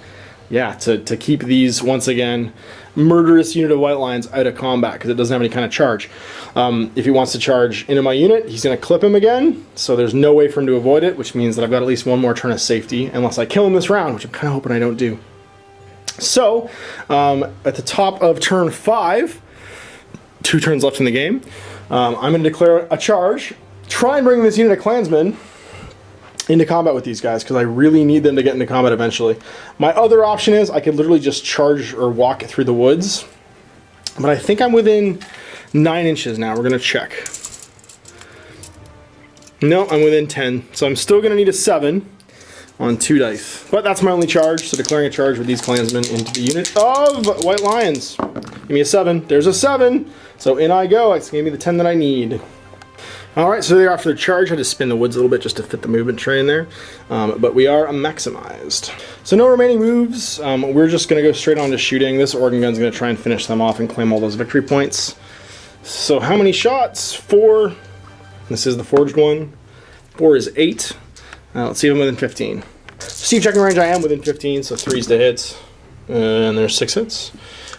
to keep these once again murderous unit of White Lions out of combat because it doesn't have any kind of charge. If he wants to charge into my unit, he's going to clip him again. So there's no way for him to avoid it, which means that I've got at least 1 more turn of safety unless I kill him this round, which I'm kind of hoping I don't do. So at the top of turn 5. 2 turns left in the game. I'm going to declare a charge. Try and bring this unit of Klansmen into combat with these guys because I really need them to get into combat eventually. My other option is I could literally just charge or walk through the woods. But I think I'm within 9 inches now. We're going to check. No, I'm within 10. So I'm still going to need a 7 on 2 dice. But that's my only charge. So declaring a charge with these Klansmen into the unit of White Lions. Give me a 7. There's a 7. So in I go. It's gave me the 10 that I need. Alright, so they're after the charge. I had to spin the woods a little bit just to fit the movement tray in there. But we are maximized. So no remaining moves. We're just going to go straight on to shooting. This organ gun's going to try and finish them off and claim all those victory points. So how many shots? 4. This is the forged one. 4 is 8. Let's see if I'm within 15. Steve checking range, I am within 15, so 3's to hit. And there's 6 hits.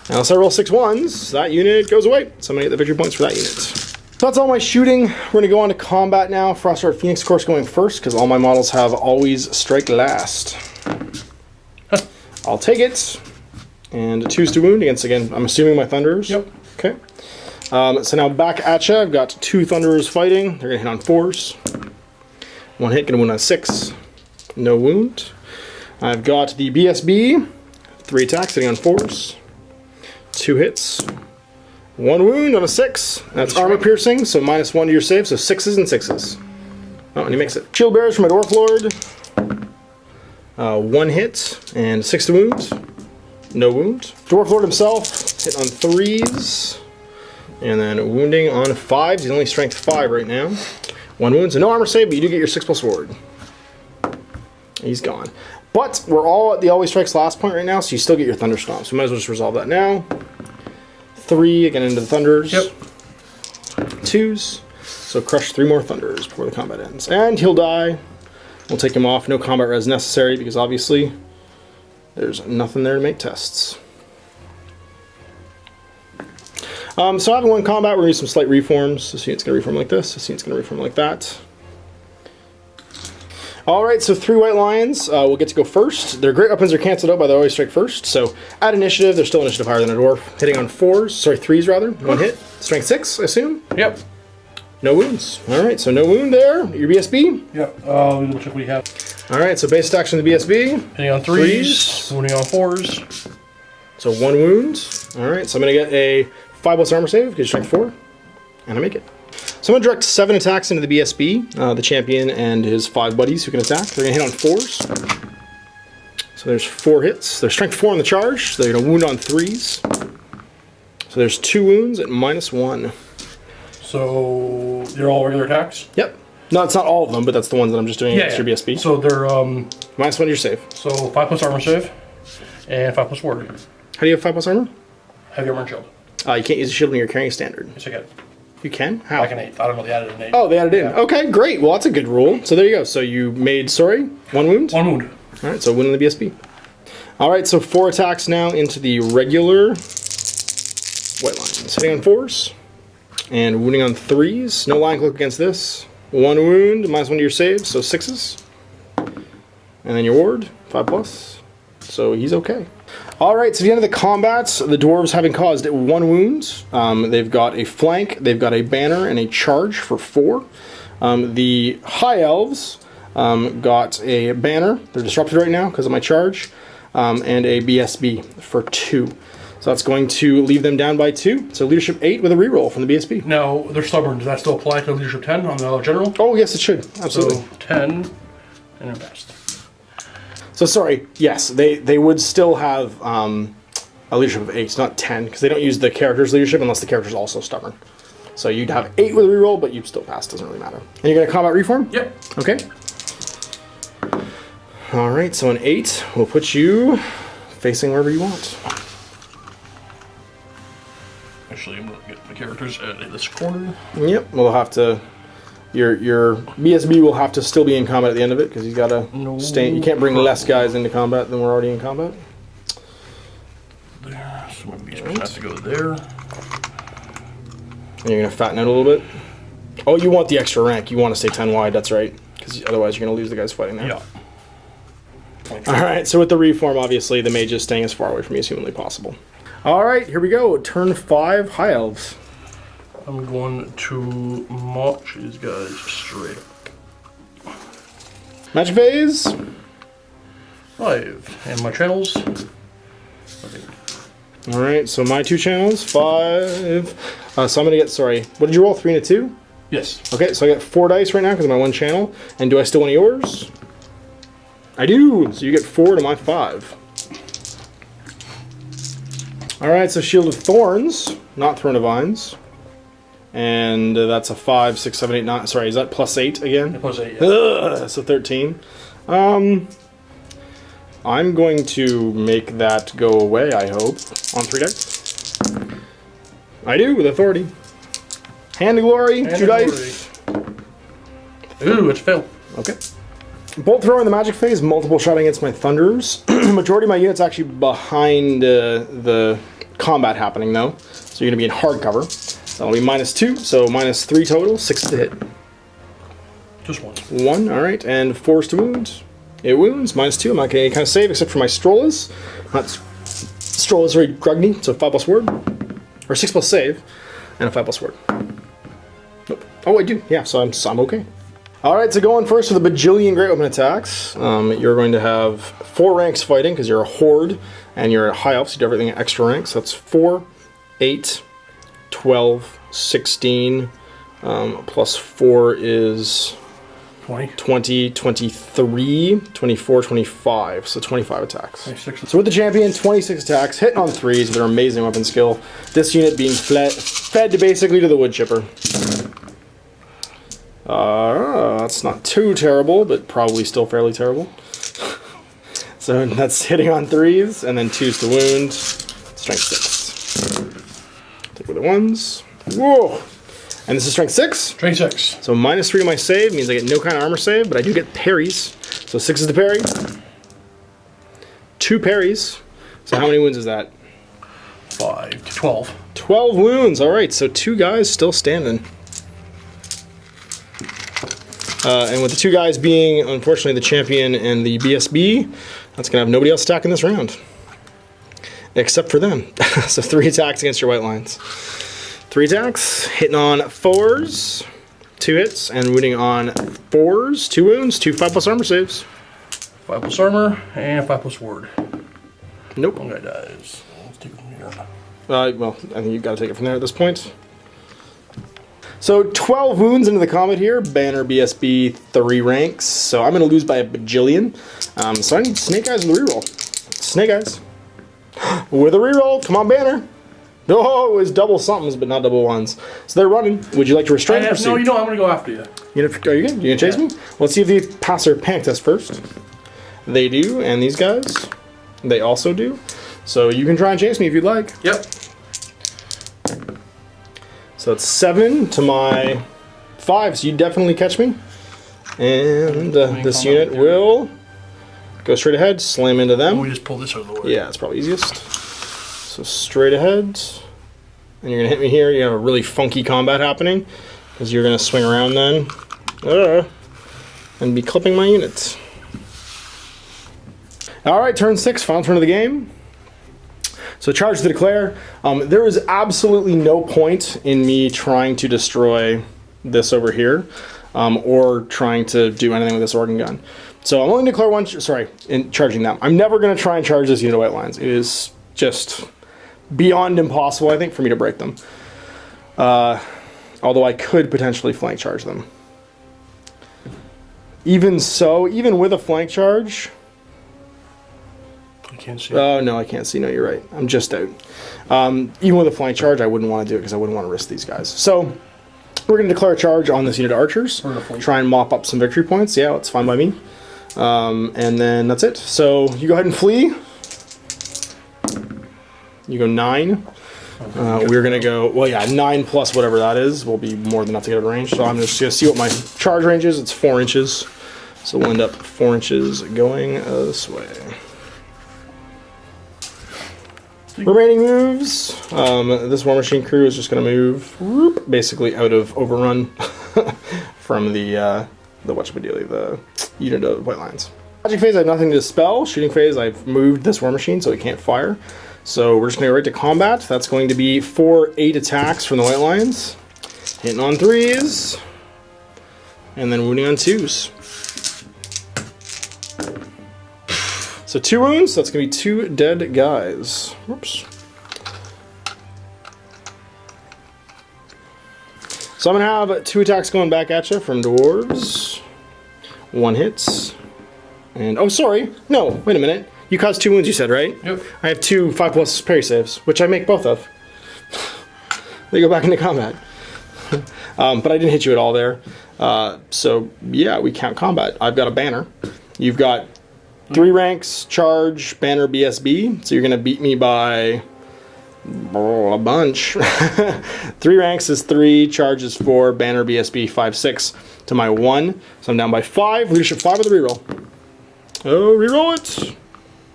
Now, unless I roll 6 1s, that unit goes away. So I'm going to get the victory points for that unit. So that's all my shooting. We're going to go on to combat now. Frostheart Phoenix, of course, going first, because all my models have always strike last. I'll take it. And 2's to wound against, again, I'm assuming my Thunderers. Yep. Okay. So now back at you. I've got 2 Thunderers fighting. They're going to hit on 4s. 1 hit, going to wound on 6. No wound. I've got the BSB. 3 attacks, hitting on 4s. 2 hits. 1 wound on a 6. That's armor piercing, so -1 to your save, so 6s and 6s. Oh, and he makes it. Shield bearers from my Dwarf Lord. 1 hit and 6 to wound. No wound. Dwarf Lord himself, hit on 3s. And then wounding on 5s. He's only strength 5 right now. 1 wound, so no armor save, but you do get your 6 plus ward. He's gone. But we're all at the always strikes last point right now, so you still get your Thunderstomp. So we might as well just resolve that now. 3, again into the Thunders. Yep. 2s. So crush 3 more Thunders before the combat ends. And he'll die. We'll take him off. No combat res necessary because obviously there's nothing there to make tests. So having 1 combat, we're going to do some slight reforms. This unit's going to reform like this. This unit's going to reform like that. Alright, so 3 White Lions will get to go first. Their great weapons are cancelled out by the always strike first. So at initiative, they're still initiative higher than a dwarf. Hitting on 4s, sorry, 3s rather. 1 hit. Strength 6, I assume? Yep. No wounds. Alright, so no wound there. Your BSB? Yep. We'll check what we have. Alright, so base action of the BSB. Hitting on 3s. Wounding on 4s. So 1 wound. Alright, so I'm going to get a 5+ armor save, get strength 4, and I make it. So I'm going to direct 7 attacks into the BSB, the champion and his 5 buddies who can attack. They're going to hit on 4s. So there's 4 hits. There's strength 4 on the charge, so they're going to wound on 3s. So there's 2 wounds at -1. So they're all regular attacks? Yep. No, it's not all of them, but that's the ones that I'm just doing extra BSB. So they're -1 to your save. So 5+ armor save and 5+ ward. How do you have 5+ armor? Heavy armor and shield. You can't use a shield when you're carrying standard. Yes, I can. You can? How? Like an 8. I don't know, they added an 8. Oh, they added in. Yeah. Okay, great. Well, that's a good rule. So there you go. So you made, 1 wound? 1 wound. All right, so wound in the BSB. All right, so 4 attacks now into the regular white lines. Hitting on 4s and wounding on 3s. No line cloak against this. 1 wound, -1 to your save, so 6s. And then your ward, 5+. So he's okay. All right, so at the end of the combat, the dwarves having caused 1 wound. They've got a flank, they've got a banner, and a charge for 4. The high elves got a banner. They're disrupted right now because of my charge, and a BSB for 2. So that's going to leave them down by 2. So leadership 8 with a reroll from the BSB. Now, they're stubborn. Does that still apply to leadership 10 on the general? Oh, yes, it should. Absolutely. So 10 and then passed. So sorry, yes, they would still have a leadership of 8, not 10, because they don't use the character's leadership unless the character's also stubborn. So you'd have 8 with a reroll, but you still pass, doesn't really matter. And you're going to combat reform? Yep. Okay. Alright, so an 8 will put you facing wherever you want. Actually, I'm going to get the characters in this corner. Yep, we'll have to... Your BSB will have to still be in combat at the end of it, because he's got to stay... You can't bring less guys into combat than we're already in combat. There, so my beast has to go there. And you're going to fatten it a little bit. Oh, you want the extra rank. You want to stay 10 wide, that's right. Because otherwise you're going to lose the guys fighting there. Yeah. Alright, so with the reform, obviously, the mage is staying as far away from me as humanly possible. Alright, here we go. Turn 5, High Elves. I'm going to march these guys straight up. Magic phase. 5. And my channels. Okay. Alright, so my 2 channels, 5. So I'm going to get, sorry, what did you roll? 3 and a 2? Yes. Okay, so I got 4 dice right now because of my 1 channel. And do I still want yours? I do! So you get 4 to my 5. Alright, so Shield of Thorns, not Throne of Vines. And that's a 5, 6, 7, 8, 9. Sorry, is that +8 again? Yeah, +8, yeah. So 13. I'm going to make that go away, I hope, on 3 dice. I do, with authority. Hand of Glory, Hand 2 of dice. Ooh, it's failed. Okay. Bolt thrower in the magic phase, multiple shot against my thunders. Majority of my units actually behind the combat happening though, so you're going to be in hard cover. That'll be -2, so -3 total, 6 to hit. Just one. 1, all right, and 4 to wound. It wounds, -2. I'm not getting any kind of save except for my Strollas. Not Strollas very grugny, so 5+ word, or 6+ save, and a 5+ word. Nope. Oh, I do. Yeah, so I'm okay. Alright, so going first with the bajillion great weapon attacks. You're going to have 4 ranks fighting because you're a horde and you're a high elf, so you do everything at extra ranks. So that's 4, 8, 12, 16, plus 4 is 20, 23, 24, 25. So 25 attacks. 26. So with the champion, 26 attacks, hitting on 3s with their amazing weapon skill. This unit being fed basically to the wood chipper. That's not too terrible, but probably still fairly terrible. So that's hitting on 3s, and then 2s to wound. Strength 6. Take with the 1s. Whoa! And this is strength 6. Strength 6. So -3 to my save means I get no kind of armor save, but I do get parries. So 6 is the parry. 2 parries. So how many wounds is that? 5 to 12. 12 wounds. All right, so 2 guys still standing. And with the 2 guys being, unfortunately, the champion and the BSB, that's going to have nobody else attacking this round. Except for them. So 3 attacks against your white lines. 3 attacks, hitting on 4s, 2 hits, and wounding on 4s, 2 wounds, 2 5+ armor saves. 5+ armor, and 5+ ward. Nope. One guy dies. Let's take it from here. Well, I think you've got to take it from there at this point. So 12 wounds into the combat here. Banner BSB 3 ranks. So I'm going to lose by a bajillion. So I need Snake Eyes with a reroll. Snake Eyes. With a reroll. Come on, Banner. Oh, it was double somethings, but not double ones. So they're running. Would you like to restrain or pursue? No, you know I'm going to go after you. Are you good? You going to chase me? Well, let's see if they pass their panic test first. They do, and these guys, they also do. So you can try and chase me if you'd like. Yep. So it's 7 to my 5, so you definitely catch me. And this unit will go straight ahead, slam into them. We just pull this out of the way. Yeah, it's probably easiest. So straight ahead. And you're going to hit me here. You have a really funky combat happening, because you're going to swing around then. And be clipping my units. Alright, turn 6, final turn of the game. So charge to declare. There is absolutely no point in me trying to destroy this over here, or trying to do anything with this organ gun. So I'm only going to declare one, in charging them. I'm never going to try and charge this unit of white lines. It is just beyond impossible, I think, for me to break them. Although I could potentially flank charge them. Even so, even with a flank charge... Can't see. Oh, no, I can't see. No, you're right. I'm just out. Even with a flank charge, I wouldn't want to do it because I wouldn't want to risk these guys. So, we're going to declare a charge on this unit of archers. Try and mop up some victory points. Yeah, it's fine by me. And then that's it. So, you go ahead and flee. You go 9. We're going to go, well, yeah, 9 plus whatever that is will be more than enough to get out of range. So, I'm just going to see what my charge range is. It's 4 inches. So, we'll end up 4 inches going this way. Remaining moves. This War Machine crew is just going to move basically out of overrun from the unit of white lines. Magic phase, I have nothing to dispel. Shooting phase, I've moved this War Machine so it can't fire. So we're just going to go right to combat. That's going to be 4 8 attacks from the white lines, hitting on 3s, and then wounding on 2s. So 2 wounds, that's going to be 2 dead guys. Whoops. So I'm going to have 2 attacks going back at you from Dwarves. 1 hits. And, oh, sorry. No, wait a minute. You caused 2 wounds, you said, right? Yep. I have 2 5+ parry saves, which I make both of. They go back into combat. But I didn't hit you at all there. So, yeah, we count combat. I've got a banner. You've got 3 ranks, charge, banner, BSB. So you're going to beat me by a bunch. 3 ranks is 3, charge is 4, banner, BSB 5, 6 to my 1. So I'm down by 5. Leadership 5 with a reroll. Oh, reroll it.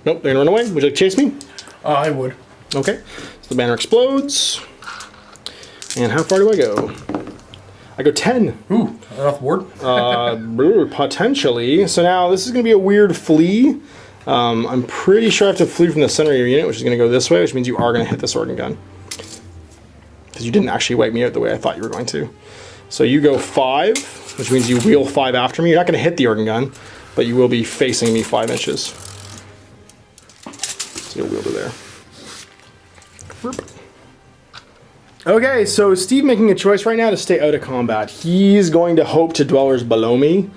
Nope, they're going to run away. Would you like to chase me? I would. Okay. So the banner explodes. And how far do I go? I go 10. Ooh, off the board? Potentially. So now this is going to be a weird flee. I'm pretty sure I have to flee from the center of your unit, which is going to go this way, which means you are going to hit this organ gun. Because you didn't actually wipe me out the way I thought you were going to. So you go 5, which means you wheel 5 after me. You're not going to hit the organ gun, but you will be facing me 5 inches. So you'll wheel to there. Okay, so Steve making a choice right now to stay out of combat. He's going to hope to dwellers below me,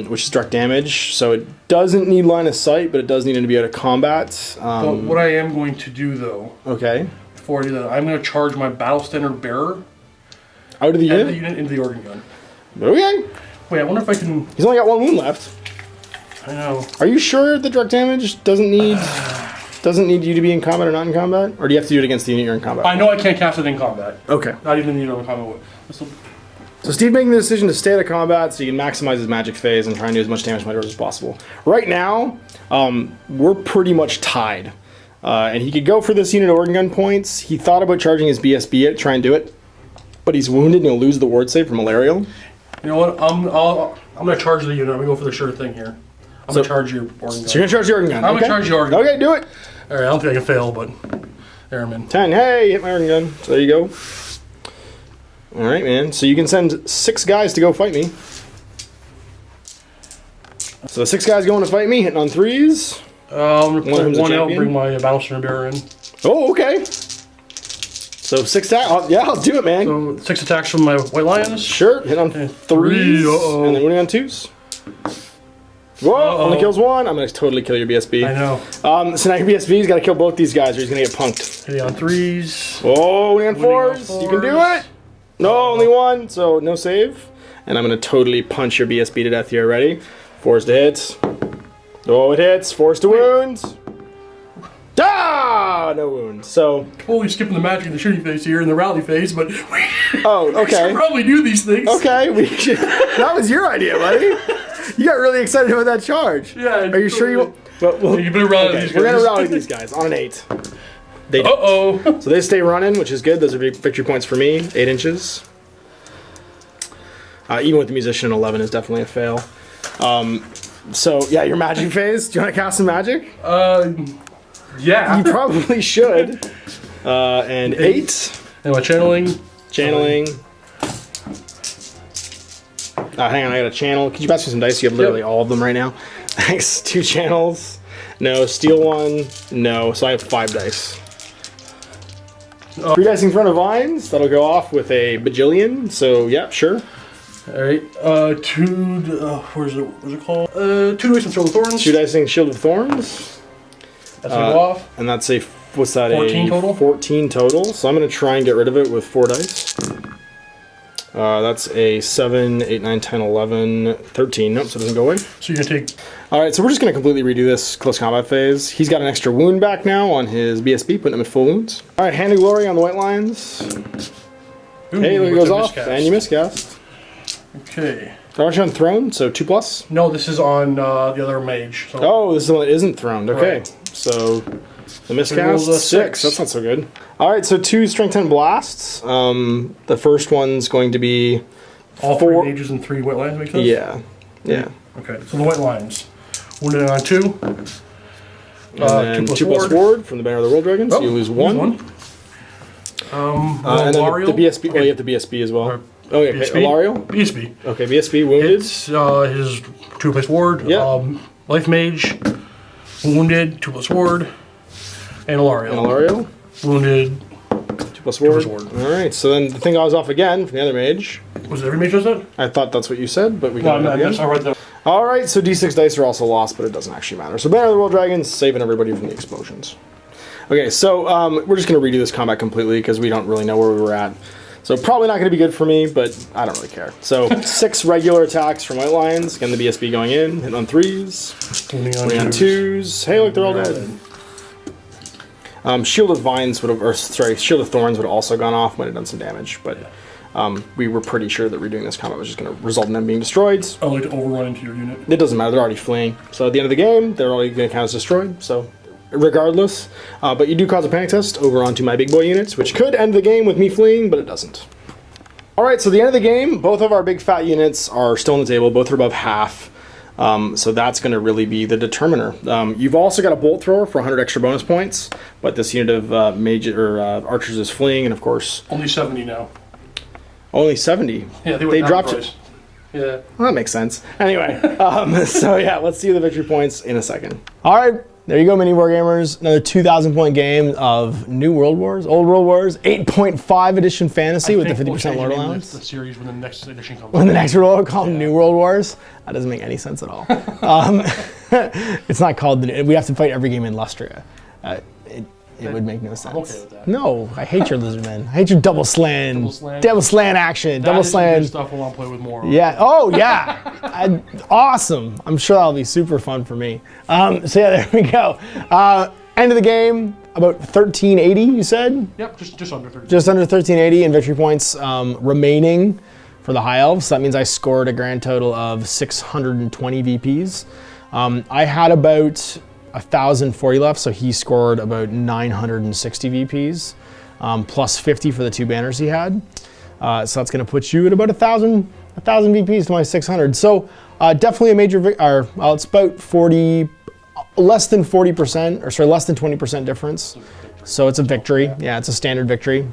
which is direct damage. So it doesn't need line of sight, but it does need him to be out of combat. But what I am going to do, though, okay, before I do that, I'm going to charge my battle standard bearer out of the unit? Into the organ gun. Okay. Wait, I wonder if I can... He's only got 1 wound left. I know. Are you sure the direct damage doesn't need you to be in combat or not in combat? Or do you have to do it against the unit you're in combat? I know I can't cast it in combat. Okay. Not even in the unit I'm in combat with. So Steve making the decision to stay out of combat so he can maximize his magic phase and try and do as much damage to my dwarves as possible. Right now, we're pretty much tied. And he could go for this unit of organ gun points. He thought about charging his BSB to try and do it. But he's wounded and he'll lose the ward save from malarial. You know what? I'm going to charge the unit. I'm going to go for the sure thing here. I'm going to charge your organ gun. So you're going to charge the organ gun? I'm going to charge your organ gun. Okay, do it. Alright, I don't think I can fail, but there I'm in. 10. Hey, hit my organ gun. So there you go. Alright, man. So you can send 6 guys to go fight me. So 6 guys going to fight me, hitting on 3s. I'm going to put 1 out and bring my battle standard bearer in. Oh, okay. So 6 attack. Yeah, I'll do it, man. So 6 attacks from my white lions. Sure. Hit on 3s. And then winning on 2s. Whoa, only kills 1. I'm going to totally kill your BSB. I know. So now your BSB's got to kill both these guys or he's going to get punked. Hitting on 3s. Oh, winning on 4s. You can do it. No, only 1. So no save. And I'm going to totally punch your BSB to death here. Ready? 4s to hit. Oh, it hits. 4s to wound. Ah, no wound. So totally skipping the magic and the shooting phase here in the rally phase, but we okay. should probably do these things. Okay, we should. That was your idea, buddy. You got really excited about that charge. Yeah. Are you sure you? Well, you better rally these guys. We're gonna rally these guys on an 8. They don't. So they stay running, which is good. Those are victory points for me. 8 inches. Even with the musician, 11 is definitely a fail. So yeah, your magic phase. Do you want to cast some magic? Yeah. You probably should. And 8. And my channeling. Channeling. Hang on, I got a channel. Could you pass me some dice? You have literally all of them right now. Thanks. 2 channels. No. Steal 1. No. So I have 5 dice. 3 dice in front of vines. That'll go off with a bajillion. So yeah, sure. All right. 2. Where's it called? 2 dice and Shield of Thorns. 2 dice in Shield of Thorns. That's gonna go off. And that's a what's that? 14 total. 14 total. So I'm gonna try and get rid of it with 4 dice. That's a 7, 8, 9, 10, 11, 13. Nope, so it doesn't go away. So you're going to take... Alright, so we're just going to completely redo this close combat phase. He's got an extra wound back now on his BSB, putting him at full wounds. Alright, Hand of Glory on the White Lions. Ooh, Hey, look, it goes off, miscast. and you miscast. Okay. Aren't you on Throne, so 2+? No, this is on the other mage. So. Oh, this is the one that isn't throned. Okay, Right. So the miscast, 6. That's not so good. Alright, so 2 Strength 10 blasts. The first one's going to be... All 4 3 mages and 3 white lions, make sense? Yeah. Yeah. Okay, so the white lions. Wounded on 2. And then 2 plus ward from the Banner of the World Dragons. Oh, you lose 1. And And then the BSB. Okay. Oh, you have the BSB as well. Oh, yeah. Okay. BSB? Alario? BSB. Okay, BSB wounded. It's his 2 plus ward. Yeah. Life mage. Wounded. 2 plus ward. And Alario. And Alario. Wounded. 2 plus ward. 2 plus ward. Alright, so then the thing goes off again from the other mage. Was it every mage does that? I thought that's what you said, but we No, can no, do it I again. read that. Alright, so D6 dice are also lost, but it doesn't actually matter. So Banner of the World Dragons, saving everybody from the explosions. Okay, so we're just going to redo this combat completely because we don't really know where we were at. So probably not going to be good for me, but I don't really care. So 6 regular attacks from White Lions. Again, the BSB going in, hitting on 3s, Wounding on hitting on 2s. Hey, look, they're all dead. Shield of Vines would have, or sorry, Shield of Thorns would have also gone off, might have done some damage, but we were pretty sure that redoing this combat was just going to result in them being destroyed. Only to overrun into your unit. It doesn't matter, they're already fleeing. So at the end of the game, they're already going to count as destroyed, so regardless. But you do cause a panic test over onto my big boy units, which could end the game with me fleeing, but it doesn't. Alright, so the end of the game, both of our big fat units are still on the table, both are above half. So that's going to really be the determiner. You've also got a bolt thrower for 100 extra bonus points, but this unit of archers is fleeing, and of course... Only 70 now. Only 70? Yeah, they dropped it. Yeah. Well, that makes sense. Anyway, so yeah, let's see the victory points in a second. Alright, there you go, MiniWarGamers. Another 2,000 point game of New World Wars, Old World Wars, 8.5 edition fantasy with the 50% Lord allowance. The series when the next edition comes. When the next world called New World Wars, that doesn't make any sense at all. It's not called the. We have to fight every game in Lustria. It would make no sense. I'm okay with that. No, I hate your Lizardmen. I hate your double slan action, That double is some slan. good stuff we'll play with more. Yeah. Oh, yeah. Awesome. I'm sure that'll be super fun for me. So yeah, there we go. End of the game, about 1380. You said? Yep, just under 13. Just under 1380 in victory points remaining for the High Elves. So that means I scored a grand total of 620 VPs. I had about 1,040 left, so he scored about 960 VPs, plus 50 for the 2 banners he had. So that's going to put you at about 1,000 VPs to my 600. So definitely a major, it's about 40, less than 40%, or sorry, less than 20% difference. So it's a victory. Yeah, it's a standard victory.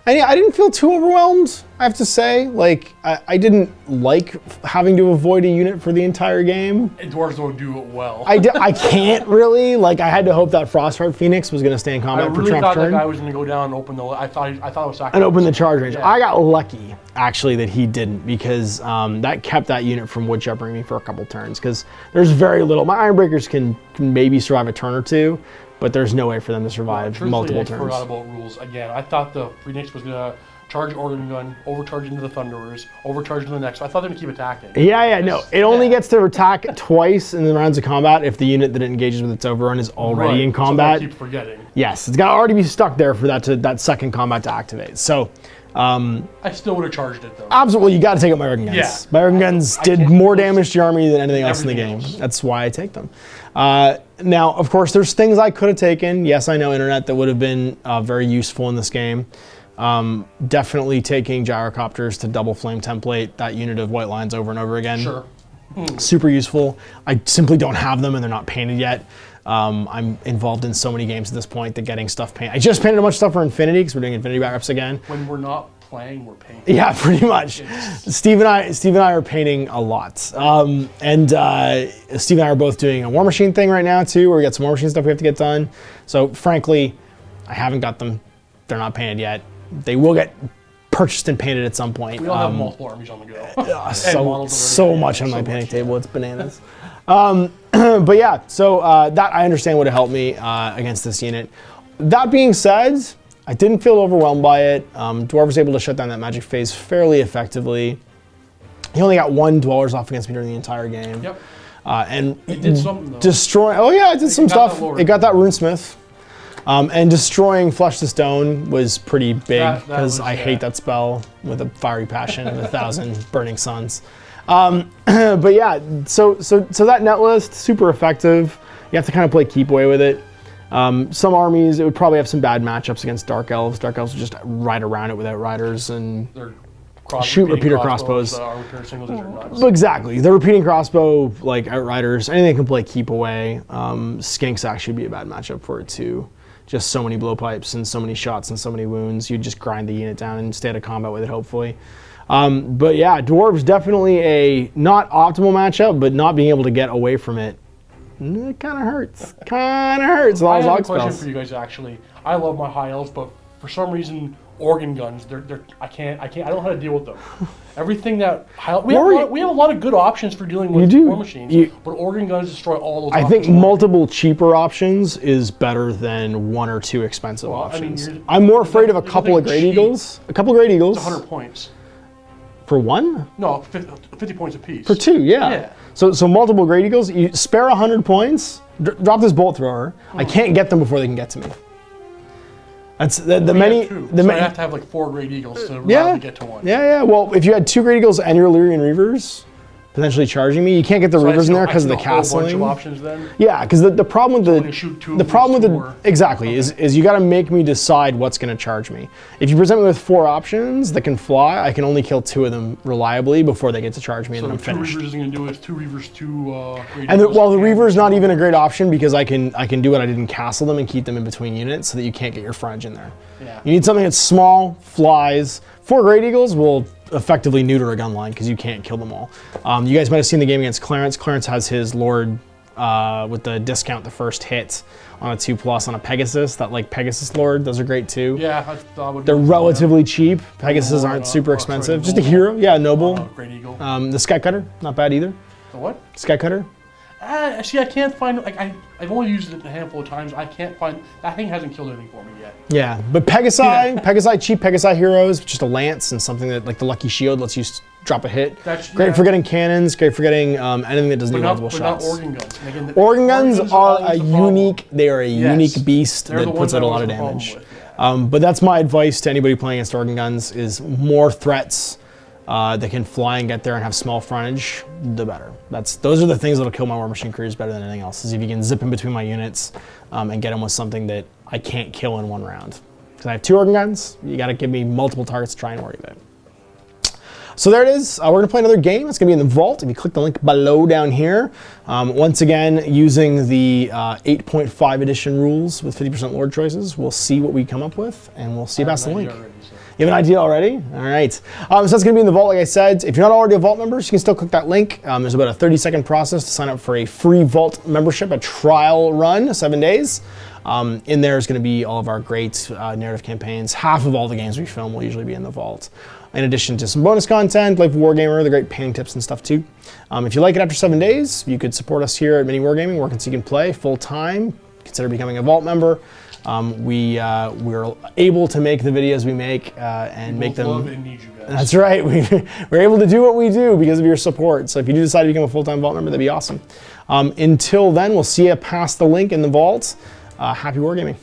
And yeah, I didn't feel too overwhelmed, I have to say. Like, I didn't like having to avoid a unit for the entire game. And Dwarves don't do it well. I can't really. Like, I had to hope that Frostheart Phoenix was going to stay in combat for Trump's turn. I thought that guy was going to go down and open the... I thought it was sacrifice. And open the charge range. Yeah. I got lucky, actually, that he didn't, because that kept that unit from wood jumping me for a couple turns, because there's very little. My Ironbreakers can maybe survive a turn or two, but there's no way for them to survive multiple turns. I forgot about rules again. I thought the Phoenix was going to charge Organ Gun, overcharge into the Thunderers, overcharge into the next. So I thought they would keep attacking. Yeah, no. It only gets to attack twice in the rounds of combat if the unit that it engages with its overrun is already in combat. So I keep forgetting. Yes, it's got to already be stuck there for that second combat to activate. So, I still would have charged it though. Absolutely, you got to take out my Organ Guns. Yeah. My Organ Guns did more damage to your army than anything else in the game. That's why I take them. Now, of course, there's things I could have taken. Yes, I know, internet, that would have been very useful in this game. Definitely taking gyrocopters to double flame template that unit of white lines over and over again. Sure. Super useful. I simply don't have them and they're not painted yet. I'm involved in so many games at this point that getting stuff painted. I just painted a bunch of stuff for Infinity because we're doing Infinity backups again. When we're not playing, we're painting. Yeah, pretty much. Steve and I are painting a lot. Steve and I are both doing a War Machine thing right now too, where we got some War Machine stuff we have to get done. So frankly, I haven't got them. They're not painted yet. They will get purchased and painted at some point. We all have multiple armies on the go. so much on my painting table. It's bananas. But yeah, so that I understand would have helped me against this unit. That being said, I didn't feel overwhelmed by it. Dwarf was able to shut down that magic phase fairly effectively. He only got 1 Dwellers off against me during the entire game. Yep. And it did something though. Destroy. Oh yeah, it did some stuff. It got that Runesmith. And destroying Flesh to Stone was pretty big because I hate that spell with a fiery passion and 1,000 burning suns. But yeah, so that net list, super effective. You have to kind of play keep away with it. Some armies, it would probably have some bad matchups against Dark Elves. Dark Elves would just ride around it with Outriders and shoot repeater crossbows. Exactly. The repeating crossbow, like Outriders, anything that can play keep away. Skinks actually be a bad matchup for it too. Just so many blowpipes and so many shots and so many wounds. You just grind the unit down and stay out of combat with it, hopefully. But yeah, Dwarves definitely a not optimal matchup, but not being able to get away from it, it kind of hurts. Kind of hurts. I have a question for you guys actually. I love my high elves, but for some reason, organ guns, I don't know how to deal with them. Everything that we have a lot of good options for dealing with war machines, but organ guns destroy all those. I think multiple cheaper options is better than 1 or 2 expensive options. I mean, I'm more afraid of a couple of Great Eagles. A couple of Great Eagles. It's 100 points. For 1? No, 50 points apiece. For 2, yeah. So multiple Great Eagles. You spare 100 points. Drop this bolt thrower. I can't get them before they can get to me. That's I have to have like 4 Great Eagles to really get to 1. Yeah. Well, if you had 2 Great Eagles and your Illyrian Reavers potentially charging me, you can't get the Reavers in there because of the castling. Bunch of options then. Yeah, because the problem with is you got to make me decide what's going to charge me. If you present me with 4 options that can fly, I can only kill 2 of them reliably before they get to charge me, and then I'm finished. So 2 Reavers is going to do is 2 Reavers, 2 Great and Eagles. Well, the Reaver's not even a great option because I can do what I did and castle them and keep them in between units so that you can't get your frontage in there. Yeah. You need something that's small, flies. 4 Great Eagles will effectively neuter a gun line because you can't kill them all. You guys might have seen the game against Clarence. Clarence has his Lord with the discount the first hit on a 2+ on a Pegasus. That like Pegasus Lord, those are great too. Yeah, they're relatively cheap. Pegasus aren't super expensive. Just a hero, yeah, noble. Great Eagle. The Sky Cutter, not bad either. The what? Sky Cutter. See, I can't find, like, I've only used it a handful of times. I can't find, that thing hasn't killed anything for me yet. Yeah, but Pegasi, cheap Pegasi heroes, just a lance and something that, like the Lucky Shield, lets you drop a hit. Great for getting cannons, great for getting anything that doesn't need multiple shots. Not organ guns. Organ guns are a unique beast that puts out a lot of damage. But that's my advice to anybody playing against organ guns is more threats that can fly and get there and have small frontage, the better. Those are the things that'll kill my War Machine crews better than anything else, is if you can zip in between my units and get them with something that I can't kill in 1 round. Because I have 2 organ guns, you gotta give me multiple targets to try and worry about it. So there it is. We're gonna play another game. It's gonna be in the vault. If you click the link below down here, once again, using the 8.5 edition rules with 50% Lord choices, we'll see what we come up with and we'll see past the link. You have an idea already? All right. So that's going to be in the vault, like I said. If you're not already a vault member, you can still click that link. There's about a 30-second process to sign up for a free vault membership, a trial run, 7 days. In there is going to be all of our great narrative campaigns. Half of all the games we film will usually be in the vault. In addition to some bonus content like Wargamer, the great painting tips and stuff too. If you like it after 7 days, you could support us here at MiniWarGaming, working so you can play full time. Consider becoming a vault member. We're able to make the videos we make and make them. Love and need you guys. That's right. We're able to do what we do because of your support. So if you do decide to become a full-time vault member, that'd be awesome. Until then, we'll see you past the link in the vault. Happy wargaming.